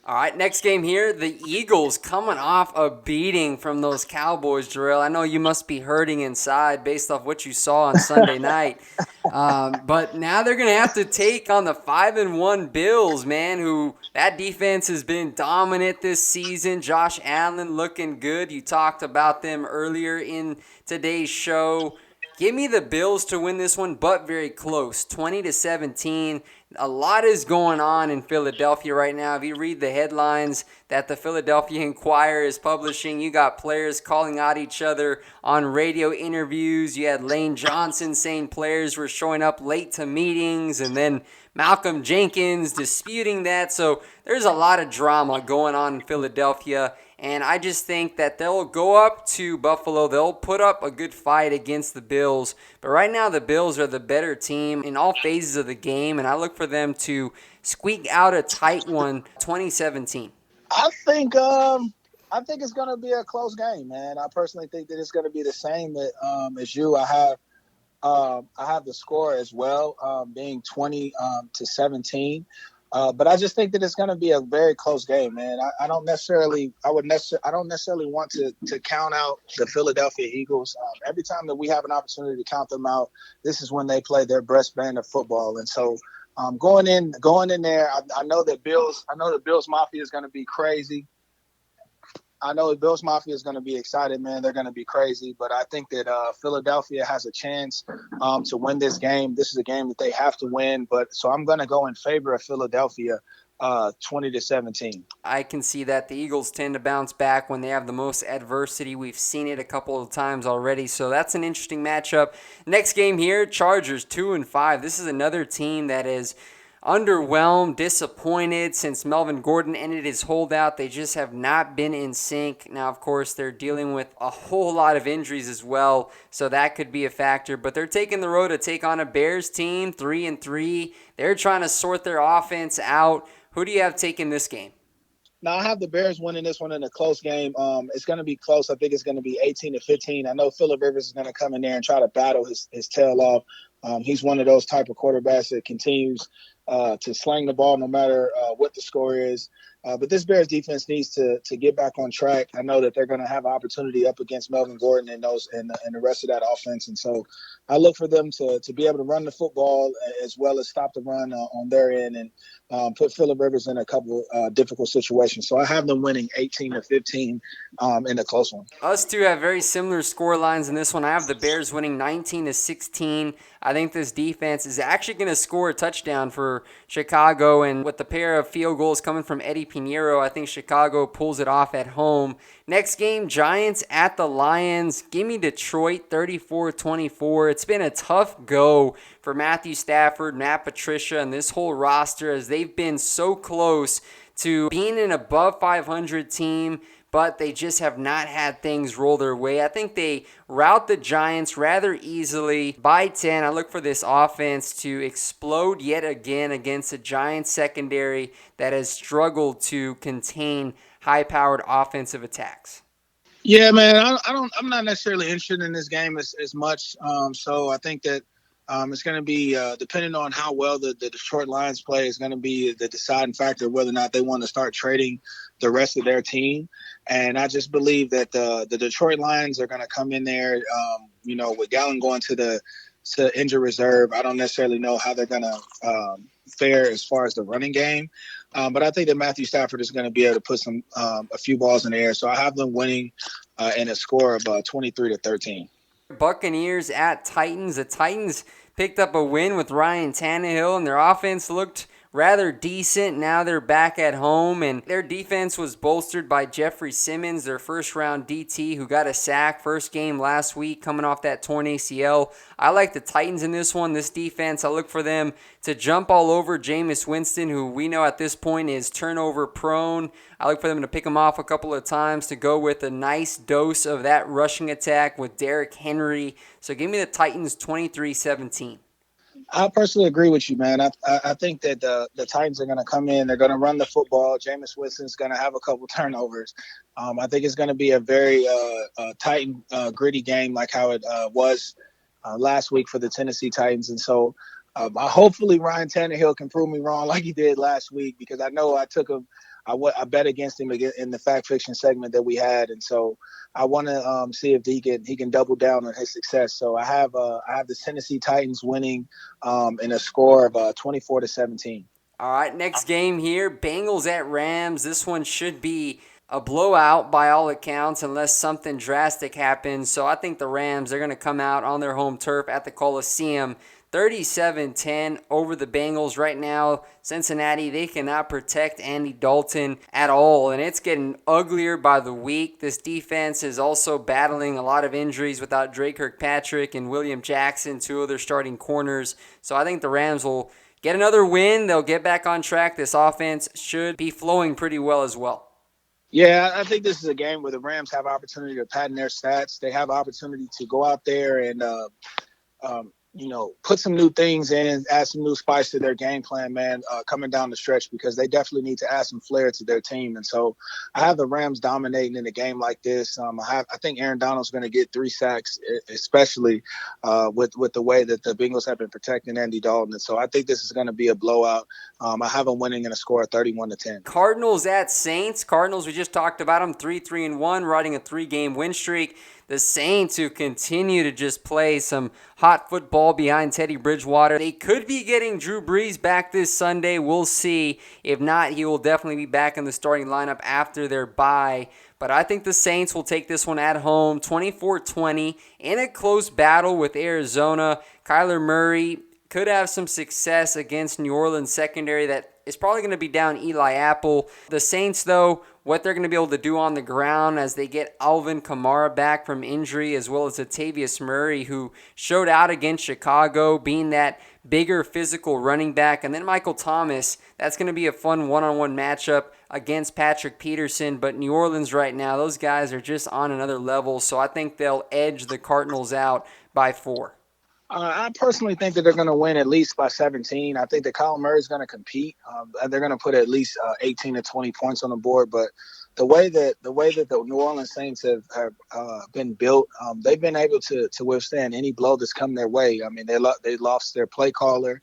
All right, next game here, the Eagles coming off a beating from those Cowboys, Jerel. I know you must be hurting inside based off what you saw on Sunday night. But now they're going to have to take on the 5-1 Bills, man, who that defense has been dominant this season. Josh Allen looking good. You talked about them earlier in today's show. Give me the Bills to win this one, but very close, 20-17. A lot is going on in Philadelphia right now. If you read the headlines that the Philadelphia Inquirer is publishing, you got players calling out each other on radio interviews. You had Lane Johnson saying players were showing up late to meetings, and then Malcolm Jenkins disputing that. So there's a lot of drama going on in Philadelphia. And I just think that they'll go up to Buffalo. They'll put up a good fight against the Bills. But right now, the Bills are the better team in all phases of the game. And I look for them to squeak out a tight one, 2017. I think I think it's going to be a close game, man. I personally think that it's going to be the same as you. I have the score as well, being 20-17. But I just think that it's going to be a very close game, man. I don't necessarily want to count out the Philadelphia Eagles. Every time that we have an opportunity to count them out, this is when they play their best brand of football. And so, going in there, I know the Bills Mafia is going to be crazy. I know the Bills Mafia is going to be excited, man. They're going to be crazy. But I think that Philadelphia has a chance to win this game. This is a game that they have to win. So I'm going to go in favor of Philadelphia 20-17. I can see that the Eagles tend to bounce back when they have the most adversity. We've seen it a couple of times already, so that's an interesting matchup. Next game here, Chargers 2-5. This is another team that is underwhelmed, disappointed since Melvin Gordon ended his holdout. They just have not been in sync. Now, of course, they're dealing with a whole lot of injuries as well, so that could be a factor. But they're taking the road to take on a Bears team, 3-3. They're trying to sort their offense out. Who do you have taking this game? Now, I have the Bears winning this one in a close game. It's going to be close. I think it's going to be 18-15. I know Phillip Rivers is going to come in there and try to battle his tail off. He's one of those type of quarterbacks that continues to sling the ball no matter what the score is. But this Bears defense needs to get back on track. I know that they're going to have an opportunity up against Melvin Gordon and the rest of that offense. And so I look for them to be able to run the football as well as stop the run on their end and put Phillip Rivers in a couple difficult situations. So I have them winning 18-15 in a close one. Us two have very similar score lines in this one. I have the Bears winning 19-16. I think this defense is actually going to score a touchdown for Chicago, and with the pair of field goals coming from Eddie Pinheiro, I think Chicago pulls it off at home. Next game, Giants at the Lions. Give me Detroit 34-24. It's been a tough go for Matthew Stafford, Matt Patricia, and this whole roster as they've been so close to being an above 500 team, but they just have not had things roll their way. I think they rout the Giants rather easily by 10. I look for this offense to explode yet again against a Giants secondary that has struggled to contain high-powered offensive attacks. Yeah, man, I'm not necessarily interested in this game as much. So I think that it's going to be depending on how well the Detroit Lions play is going to be the deciding factor of whether or not they want to start trading the rest of their team. And I just believe that the Detroit Lions are going to come in there, with Gallen going to injured reserve. I don't necessarily know how they're going to fare as far as the running game. But I think that Matthew Stafford is going to be able to put a few balls in the air. So I have them winning in a score of 23-13. Buccaneers at Titans. The Titans picked up a win with Ryan Tannehill, and their offense looked rather decent. Now they're back at home, and their defense was bolstered by Jeffrey Simmons, their first-round DT, who got a sack first game last week coming off that torn ACL. I like the Titans in this one. This defense, I look for them to jump all over Jameis Winston, who we know at this point is turnover prone. I look for them to pick him off a couple of times to go with a nice dose of that rushing attack with Derrick Henry. So give me the Titans 23-17. I personally agree with you, man. I think that the Titans are going to come in. They're going to run the football. Jameis Winston's going to have a couple turnovers. I think it's going to be a very tight, gritty game like how it was last week for the Tennessee Titans. And so hopefully Ryan Tannehill can prove me wrong like he did last week, because I know I took him. I bet against him in the fact fiction segment that we had, and so I want to see if he can double down on his success. So I have the Tennessee Titans winning in a score of 24-17. All right, next game here, Bengals at Rams. This one should be a blowout by all accounts unless something drastic happens. So I think the Rams, they're going to come out on their home turf at the Coliseum 37-10 over the Bengals. Right now, Cincinnati, they cannot protect Andy Dalton at all, and it's getting uglier by the week. This defense is also battling a lot of injuries without Drake Kirkpatrick and William Jackson, two of their starting corners. So I think the Rams will get another win. They'll get back on track. This offense should be flowing pretty well as well. Yeah, I think this is a game where the Rams have opportunity to patent their stats. They have opportunity to go out there and put some new things in, add some new spice to their game plan, man, coming down the stretch, because they definitely need to add some flair to their team. And so I have the Rams dominating in a game like this. I think Aaron Donald's going to get 3 sacks, especially with the way that the Bengals have been protecting Andy Dalton. And so I think this is going to be a blowout. I have them winning in a score of 31-10. Cardinals at Saints. Cardinals, we just talked about them, 3-1, riding a 3-game win streak. The Saints, who continue to just play some hot football behind Teddy Bridgewater. They could be getting Drew Brees back this Sunday. We'll see. If not, he will definitely be back in the starting lineup after their bye. But I think the Saints will take this one at home, 24-20, in a close battle with Arizona. Kyler Murray could have some success against New Orleans secondary that is probably going to be down Eli Apple. The Saints, though, what they're going to be able to do on the ground as they get Alvin Kamara back from injury, as well as Latavius Murray, who showed out against Chicago, being that bigger physical running back. And then Michael Thomas, that's going to be a fun one-on-one matchup against Patrick Peterson. But New Orleans right now, those guys are just on another level, so I think they'll edge the Cardinals out by 4. I personally think that they're going to win at least by 17. I think that Kyle Murray is going to compete. They're going to put at least 18 to 20 points on the board. But the way that the New Orleans Saints have been built, they've been able to withstand any blow that's come their way. I mean, they lost their play caller.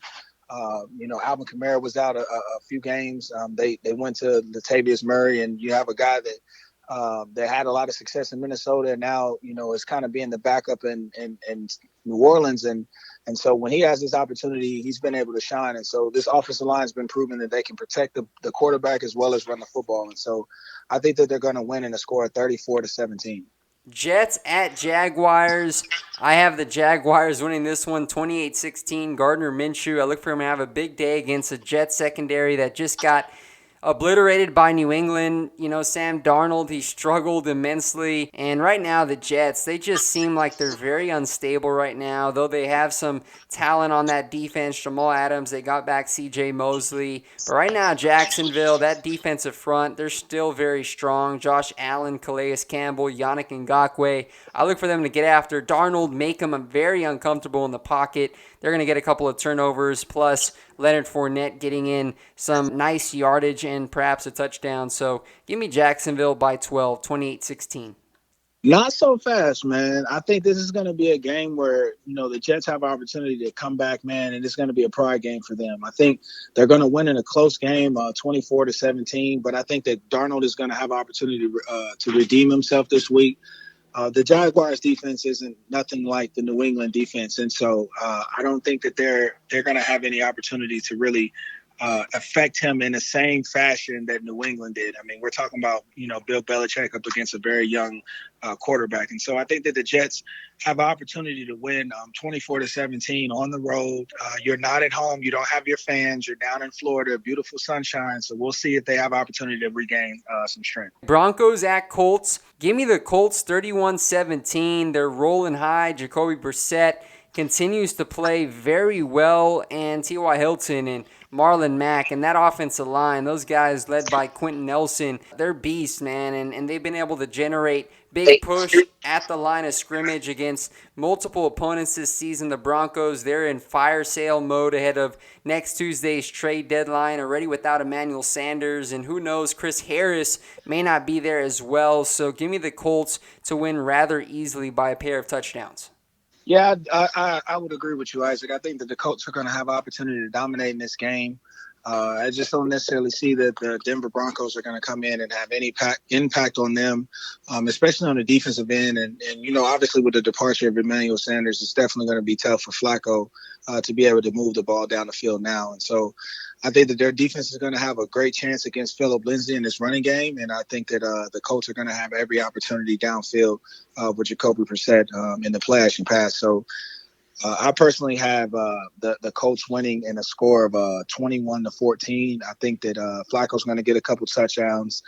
Alvin Kamara was out a few games. They went to Latavius Murray, and you have a guy that had a lot of success in Minnesota, and now is kind of being the backup in New Orleans, and so when he has this opportunity, he's been able to shine. And so this offensive line has been proven that they can protect the quarterback as well as run the football. And so I think that they're going to win in a score of 34-17. Jets at Jaguars. I have the Jaguars winning this one 28-16. Gardner Minshew, I look for him to have a big day against a Jets secondary that just got obliterated by New England. Sam Darnold, he struggled immensely. And right now, the Jets, they just seem like they're very unstable right now. Though they have some talent on that defense. Jamal Adams, they got back C.J. Mosley. But right now, Jacksonville, that defensive front, they're still very strong. Josh Allen, Calais Campbell, Yannick Ngakoue. I look for them to get after Darnold, make him very uncomfortable in the pocket. They're going to get a couple of turnovers, plus Leonard Fournette getting in some nice yardage and perhaps a touchdown. So give me Jacksonville by 12, 28-16. Not so fast, man. I think this is going to be a game where, the Jets have an opportunity to come back, man, and it's going to be a pride game for them. I think they're going to win in a close game, 24-17, but I think that Darnold is going to have an opportunity to redeem himself this week. The Jaguars defense isn't nothing like the New England defense. And so I don't think that they're going to have any opportunity to really affect him in the same fashion that New England did. I mean, we're talking about, Bill Belichick up against a very young quarterback. And so I think that the Jets have an opportunity to win 24-17 on the road. You're not at home. You don't have your fans. You're down in Florida, beautiful sunshine. So we'll see if they have opportunity to regain some strength. Broncos at Colts. Give me the Colts 31-17. They're rolling high. Jacoby Brissett continues to play very well, and T.Y. Hilton and Marlon Mack, and that offensive line, those guys led by Quentin Nelson, they're beasts, man, and they've been able to generate big push at the line of scrimmage against multiple opponents this season. The Broncos, they're in fire sale mode ahead of next Tuesday's trade deadline, already without Emmanuel Sanders, and who knows, Chris Harris may not be there as well. So give me the Colts to win rather easily by a pair of touchdowns. Yeah, I would agree with you, Isaac. I think that the Colts are going to have opportunity to dominate in this game. I just don't necessarily see that the Denver Broncos are going to come in and have any impact on them, especially on the defensive end. And obviously with the departure of Emmanuel Sanders, it's definitely going to be tough for Flacco to be able to move the ball down the field now. And so I think that their defense is going to have a great chance against Phillip Lindsay in this running game. And I think that the Colts are going to have every opportunity downfield with Jacoby Brissett in the play action pass. So I personally have the Colts winning in a score of 21-14. I think that Flacco's going to get a couple touchdowns,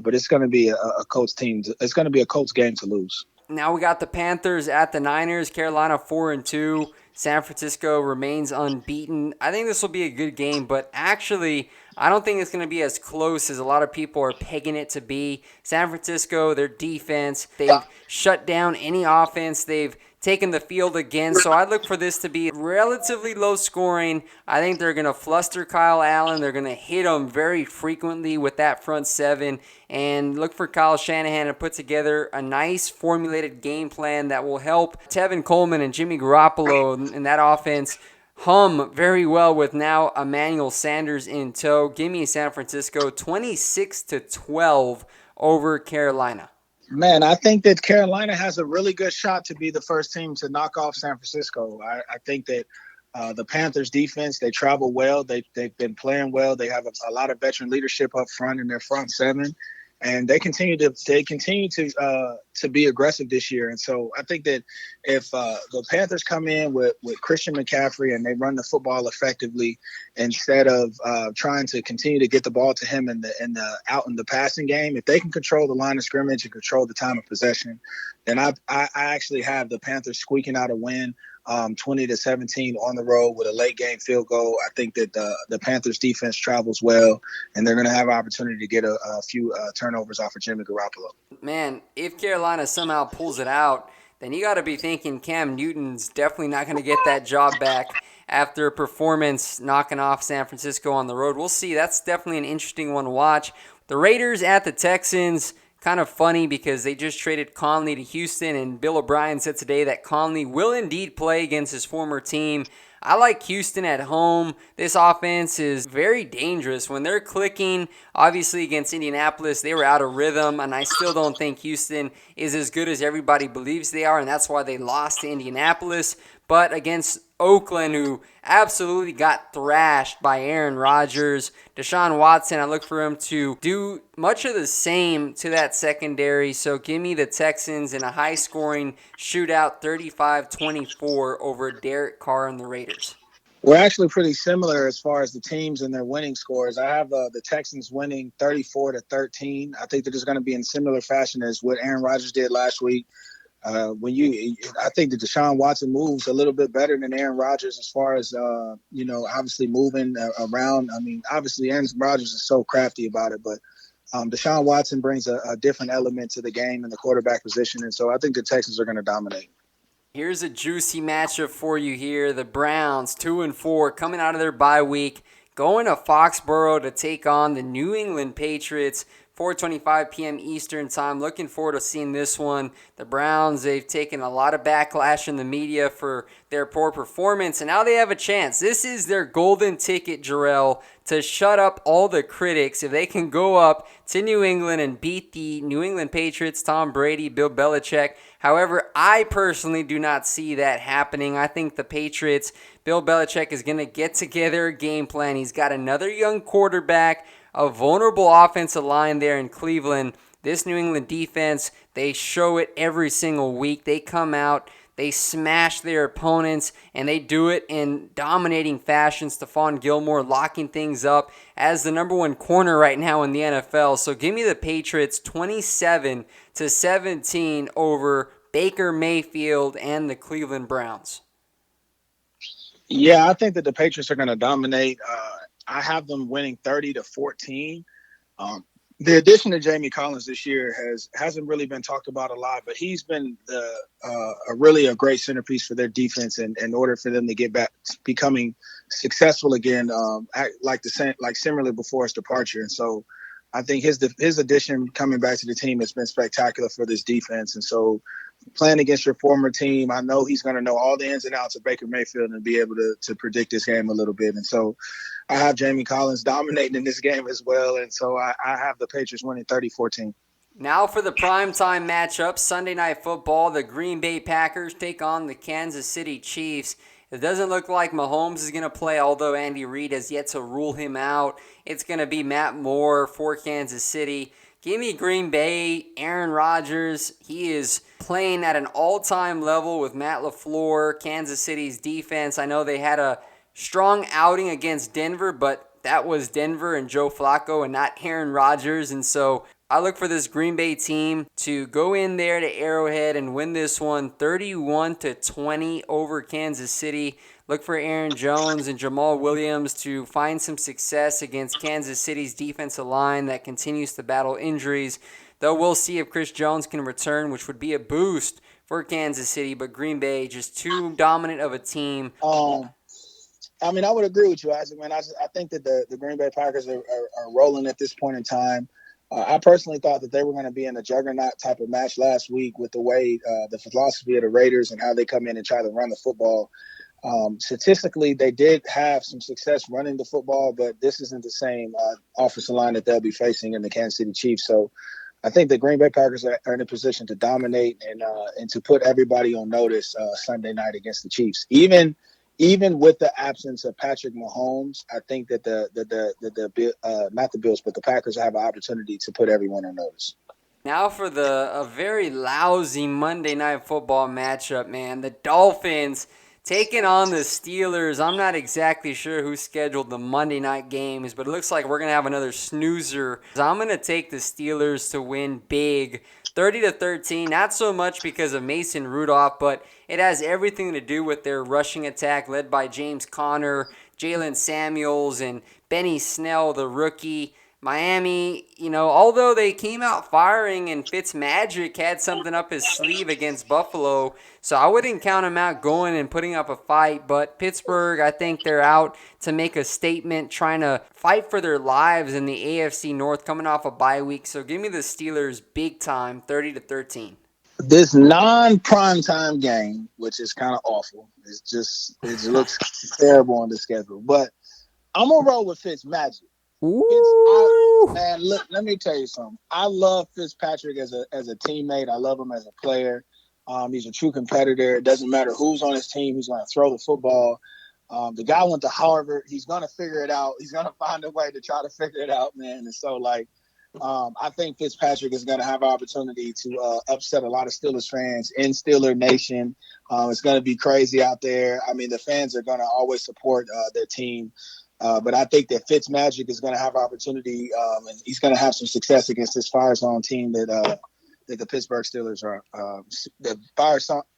but it's going to be a Colts team. It's going to be a Colts game to lose. Now we got the Panthers at the Niners. Carolina 4-2. San Francisco remains unbeaten. I think this will be a good game, but actually, I don't think it's going to be as close as a lot of people are pegging it to be. San Francisco, their defense, they've shut down any offense they've taking the field again. So I look for this to be relatively low scoring. I think they're going to fluster Kyle Allen. They're going to hit him very frequently with that front seven. And look for Kyle Shanahan to put together a nice formulated game plan that will help Tevin Coleman and Jimmy Garoppolo in that offense hum very well with now Emmanuel Sanders in tow. Give me San Francisco 26-12 over Carolina. Man, I think that Carolina has a really good shot to be the first team to knock off San Francisco. I think that the Panthers defense, they travel well. They've been playing well. They have a lot of veteran leadership up front in their front seven. And they continue to be aggressive this year. And so I think that if the Panthers come in with Christian McCaffrey and they run the football effectively instead of trying to continue to get the ball to him in the out in the passing game, if they can control the line of scrimmage and control the time of possession, then I actually have the Panthers squeaking out a win. 20-17 on the road with a late game field goal. I think that the Panthers defense travels well, and they're going to have an opportunity to get a few turnovers off of Jimmy Garoppolo. Man, if Carolina somehow pulls it out, then you got to be thinking Cam Newton's definitely not going to get that job back after a performance knocking off San Francisco on the road. We'll see. That's definitely an interesting one to watch. The Raiders at the Texans. Kind of funny because they just traded Conley to Houston, and Bill O'Brien said today that Conley will indeed play against his former team. I like Houston at home. This offense is very dangerous. When they're clicking, obviously against Indianapolis, they were out of rhythm, and I still don't think Houston is as good as everybody believes they are, and that's why they lost to Indianapolis. But against Oakland, who absolutely got thrashed by Aaron Rodgers, Deshaun Watson, I look for him to do much of the same to that secondary. So give me the Texans in a high-scoring shootout, 35-24 over Derek Carr and the Raiders. We're actually pretty similar as far as the teams and their winning scores. I have the Texans winning 34-13. I think that it's going to be in similar fashion as what Aaron Rodgers did last week. I think that Deshaun Watson moves a little bit better than Aaron Rodgers as far as, obviously moving around. I mean, obviously Aaron Rodgers is so crafty about it, but Deshaun Watson brings a different element to the game in the quarterback position. And so I think the Texans are going to dominate. Here's a juicy matchup for you here. The Browns, 2-4, coming out of their bye week, going to Foxborough to take on the New England Patriots. 4:25 p.m. Eastern time. Looking forward to seeing this one. The Browns, they've taken a lot of backlash in the media for their poor performance, and now they have a chance. This is their golden ticket, Jerel, to shut up all the critics. If they can go up to New England and beat the New England Patriots, Tom Brady, Bill Belichick. However, I personally do not see that happening. I think the Patriots, Bill Belichick is going to get together a game plan. He's got another young quarterback, a vulnerable offensive line there in Cleveland. This New England defense, they show it every single week. They come out, they smash their opponents, and they do it in dominating fashion. Stephon Gilmore locking things up as the number one corner right now in the NFL. So give me the Patriots 27-17 over Baker Mayfield and the Cleveland Browns. Yeah, I think that the Patriots are going to dominate. I have them winning 30-14. The addition of Jamie Collins this year hasn't really been talked about a lot, but he's been really a great centerpiece for their defense in order for them to get back becoming successful again, similarly before his departure. And so I think his addition coming back to the team has been spectacular for this defense. And so playing against your former team, I know he's going to know all the ins and outs of Baker Mayfield and be able to predict this game a little bit. And so I have Jamie Collins dominating in this game as well. And so I have the Patriots winning 30-14. Now for the primetime matchup, Sunday Night Football, the Green Bay Packers take on the Kansas City Chiefs. It doesn't look like Mahomes is going to play, although Andy Reid has yet to rule him out. It's going to be Matt Moore for Kansas City. Give me Green Bay, Aaron Rodgers. He is playing at an all-time level with Matt LaFleur, Kansas City's defense. I know they had a strong outing against Denver, but that was Denver and Joe Flacco and not Aaron Rodgers. And so I look for this Green Bay team to go in there to Arrowhead and win this one 31-20 over Kansas City. Look for Aaron Jones and Jamal Williams to find some success against Kansas City's defensive line that continues to battle injuries. Though we'll see if Chris Jones can return, which would be a boost for Kansas City, but Green Bay just too dominant of a team. I mean, I would agree with you, Isaac, man. I think that the Green Bay Packers are rolling at this point in time. I personally thought that they were going to be in a juggernaut type of match last week with the way the philosophy of the Raiders and how they come in and try to run the football. Statistically, they did have some success running the football, but this isn't the same offensive line that they'll be facing in the Kansas City Chiefs. So I think the Green Bay Packers are in a position to dominate and to put everybody on notice Sunday night against the Chiefs. Even with the absence of Patrick Mahomes, I think that not the Bills, but the Packers have an opportunity to put everyone on notice. Now for a very lousy Monday Night Football matchup, man. The Dolphins taking on the Steelers. I'm not exactly sure who scheduled the Monday night games, but it looks like we're going to have another snoozer. I'm going to take the Steelers to win big, 30-13. Not so much because of Mason Rudolph, but it has everything to do with their rushing attack led by James Conner, Jalen Samuels, and Benny Snell, the rookie. Miami, although they came out firing and Fitzmagic had something up his sleeve against Buffalo, so I wouldn't count him out going and putting up a fight. But Pittsburgh, I think they're out to make a statement, trying to fight for their lives in the AFC North coming off a bye week. So give me the Steelers big time, 30-13. This non-primetime game, which is kind of awful, it looks terrible on the schedule. But I'm going to roll with Fitzmagic. Man, look, let me tell you something. I love Fitzpatrick as a teammate. I love him as a player. He's a true competitor. It doesn't matter who's on his team. He's going to throw the football. The guy went to Harvard. He's going to figure it out. He's going to find a way to try to figure it out, man. And so, I think Fitzpatrick is going to have an opportunity to upset a lot of Steelers fans in Steeler Nation. It's going to be crazy out there. I mean, the fans are going to always support their team. But I think that Fitzmagic is going to have opportunity, and he's going to have some success against this fire zone team that the Pittsburgh Steelers are. The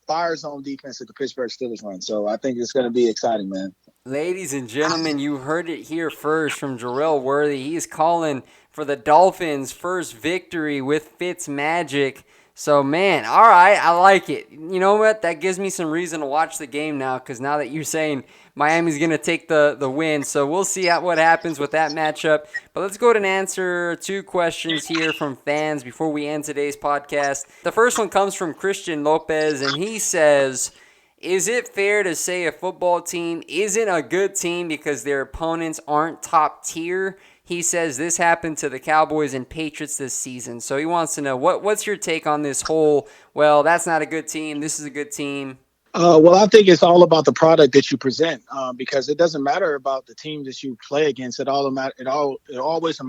fire zone defense that the Pittsburgh Steelers run. So I think it's going to be exciting, man. Ladies and gentlemen, you heard it here first from Jerel Worthy. He's calling for the Dolphins' first victory with Fitzmagic. So, man, all right, I like it. You know what? That gives me some reason to watch the game now, because now that you're saying Miami's going to take the win, so we'll see what happens with that matchup. But let's go ahead and answer 2 questions here from fans before we end today's podcast. The first one comes from Christian Lopez, and he says, is it fair to say a football team isn't a good team because their opponents aren't top tier? He says this happened to the Cowboys and Patriots this season. So he wants to know, what's your take on this whole, well, that's not a good team, this is a good team? Well, I think it's all about the product that you present, because it doesn't matter about the team that you play against. It always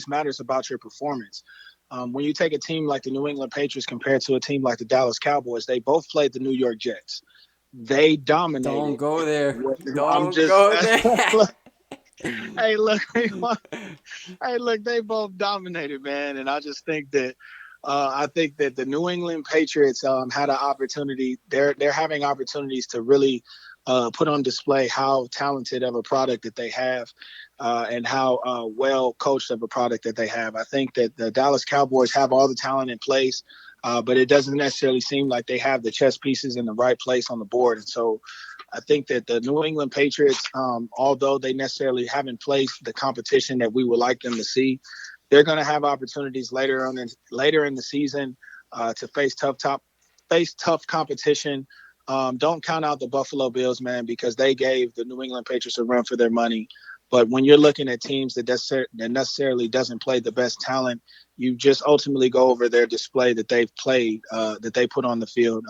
matters about your performance. When you take a team like the New England Patriots compared to a team like the Dallas Cowboys, they both played the New York Jets. They dominated. Don't go there. Don't go there. Hey, look, they both dominated, man. And I just think that the New England Patriots had an opportunity. They're having opportunities to really put on display how talented of a product that they have and how well coached of a product that they have. I think that the Dallas Cowboys have all the talent in place, but it doesn't necessarily seem like they have the chess pieces in the right place on the board. And so I think that the New England Patriots, although they necessarily haven't placed the competition that we would like them to see, they're going to have opportunities later in the season to face tough competition. Don't count out the Buffalo Bills, man, because they gave the New England Patriots a run for their money. But when you're looking at teams that necessarily doesn't play the best talent, you just ultimately go over their display that they've played, that they put on the field,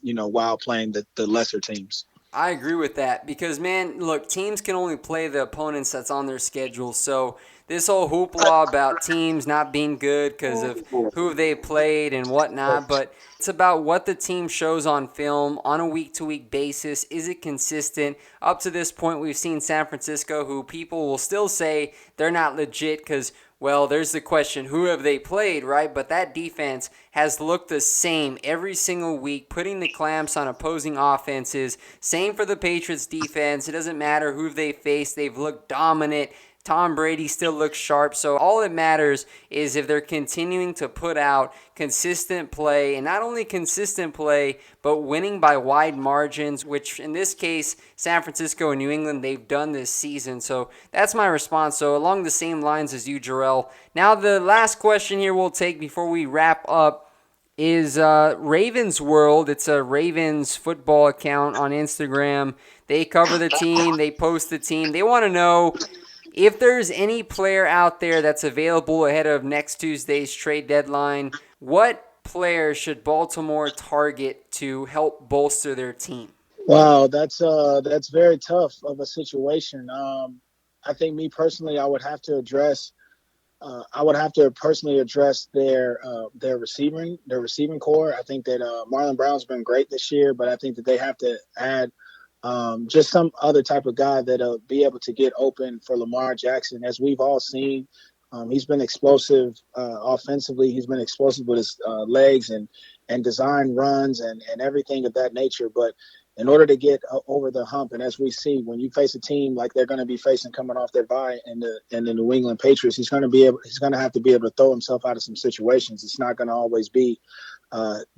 while playing the lesser teams. I agree with that because, man, look, teams can only play the opponents that's on their schedule. So this whole hoopla about teams not being good because of who they played and whatnot, but it's about what the team shows on film on a week-to-week basis. Is it consistent? Up to this point, we've seen San Francisco, who people will still say they're not legit because, well, there's the question, who have they played, right? But that defense has looked the same every single week, putting the clamps on opposing offenses. Same for the Patriots defense. It doesn't matter who they face. They've looked dominant. Tom Brady still looks sharp. So all that matters is if they're continuing to put out consistent play, and not only consistent play, but winning by wide margins, which in this case, San Francisco and New England, they've done this season. So that's my response. So along the same lines as you, Jerel. Now the last question here we'll take before we wrap up is Ravens World. It's a Ravens football account on Instagram. They cover the team. They post the team. They want to know if there's any player out there that's available ahead of next Tuesday's trade deadline. What player should Baltimore target to help bolster their team? Wow, that's very tough of a situation. I think me personally, I would have to personally address their receiving core. I think that Marlon Brown's been great this year, but I think that they have to add just some other type of guy that'll be able to get open for Lamar Jackson. As we've all seen, he's been explosive offensively. He's been explosive with his legs and design runs and everything of that nature. But in order to get over the hump, and as we see, when you face a team like they're going to be facing coming off their bye and the New England Patriots, he's going to have to be able to throw himself out of some situations. It's not going to always be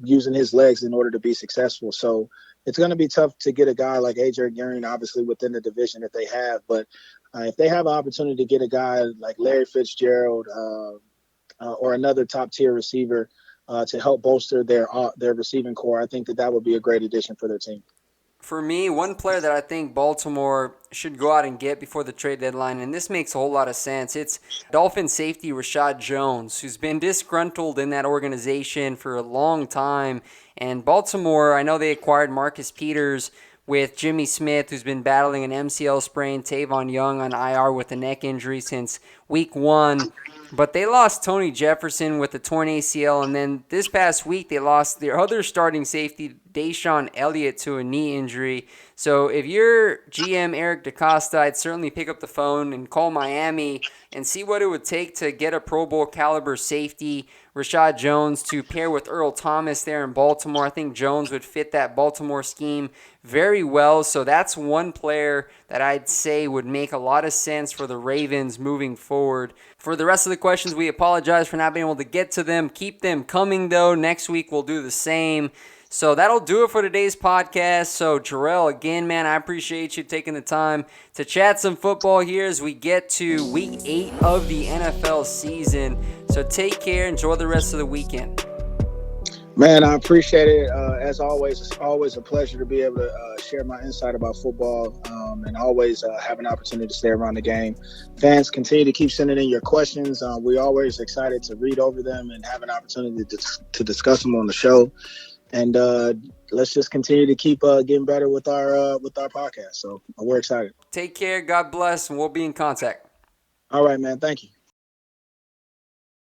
using his legs in order to be successful. So it's going to be tough to get a guy like A.J. Green, obviously within the division that they have. But if they have an opportunity to get a guy like Larry Fitzgerald or another top tier receiver to help bolster their receiving core, I think that would be a great addition for their team. For me, one player that I think Baltimore should go out and get before the trade deadline, and this makes a whole lot of sense, it's Dolphin safety Rashad Jones, who's been disgruntled in that organization for a long time. And Baltimore, I know they acquired Marcus Peters with Jimmy Smith, who's been battling an MCL sprain, Tavon Young on IR with a neck injury since week 1. But they lost Tony Jefferson with a torn ACL, and then this past week they lost their other starting safety, Deshaun Elliott, to a knee injury. So if you're GM Eric DaCosta, I'd certainly pick up the phone and call Miami and see what it would take to get a Pro Bowl caliber safety, Rashad Jones, to pair with Earl Thomas there in Baltimore. I think Jones would fit that Baltimore scheme very well. So that's one player that I'd say would make a lot of sense for the Ravens moving forward. For the rest of the questions, we apologize for not being able to get to them. Keep them coming, though. Next week, we'll do the same. So that'll do it for today's podcast. So, Jerel, again, man, I appreciate you taking the time to chat some football here as we get to Week 8 of the NFL season. So take care. Enjoy the rest of the weekend. Man, I appreciate it. As always, it's always a pleasure to be able to share my insight about football and always have an opportunity to stay around the game. Fans, continue to keep sending in your questions. We're always excited to read over them and have an opportunity to discuss them on the show. And let's just continue to keep getting better with our podcast. So we're excited. Take care. God bless, and we'll be in contact. All right, man. Thank you.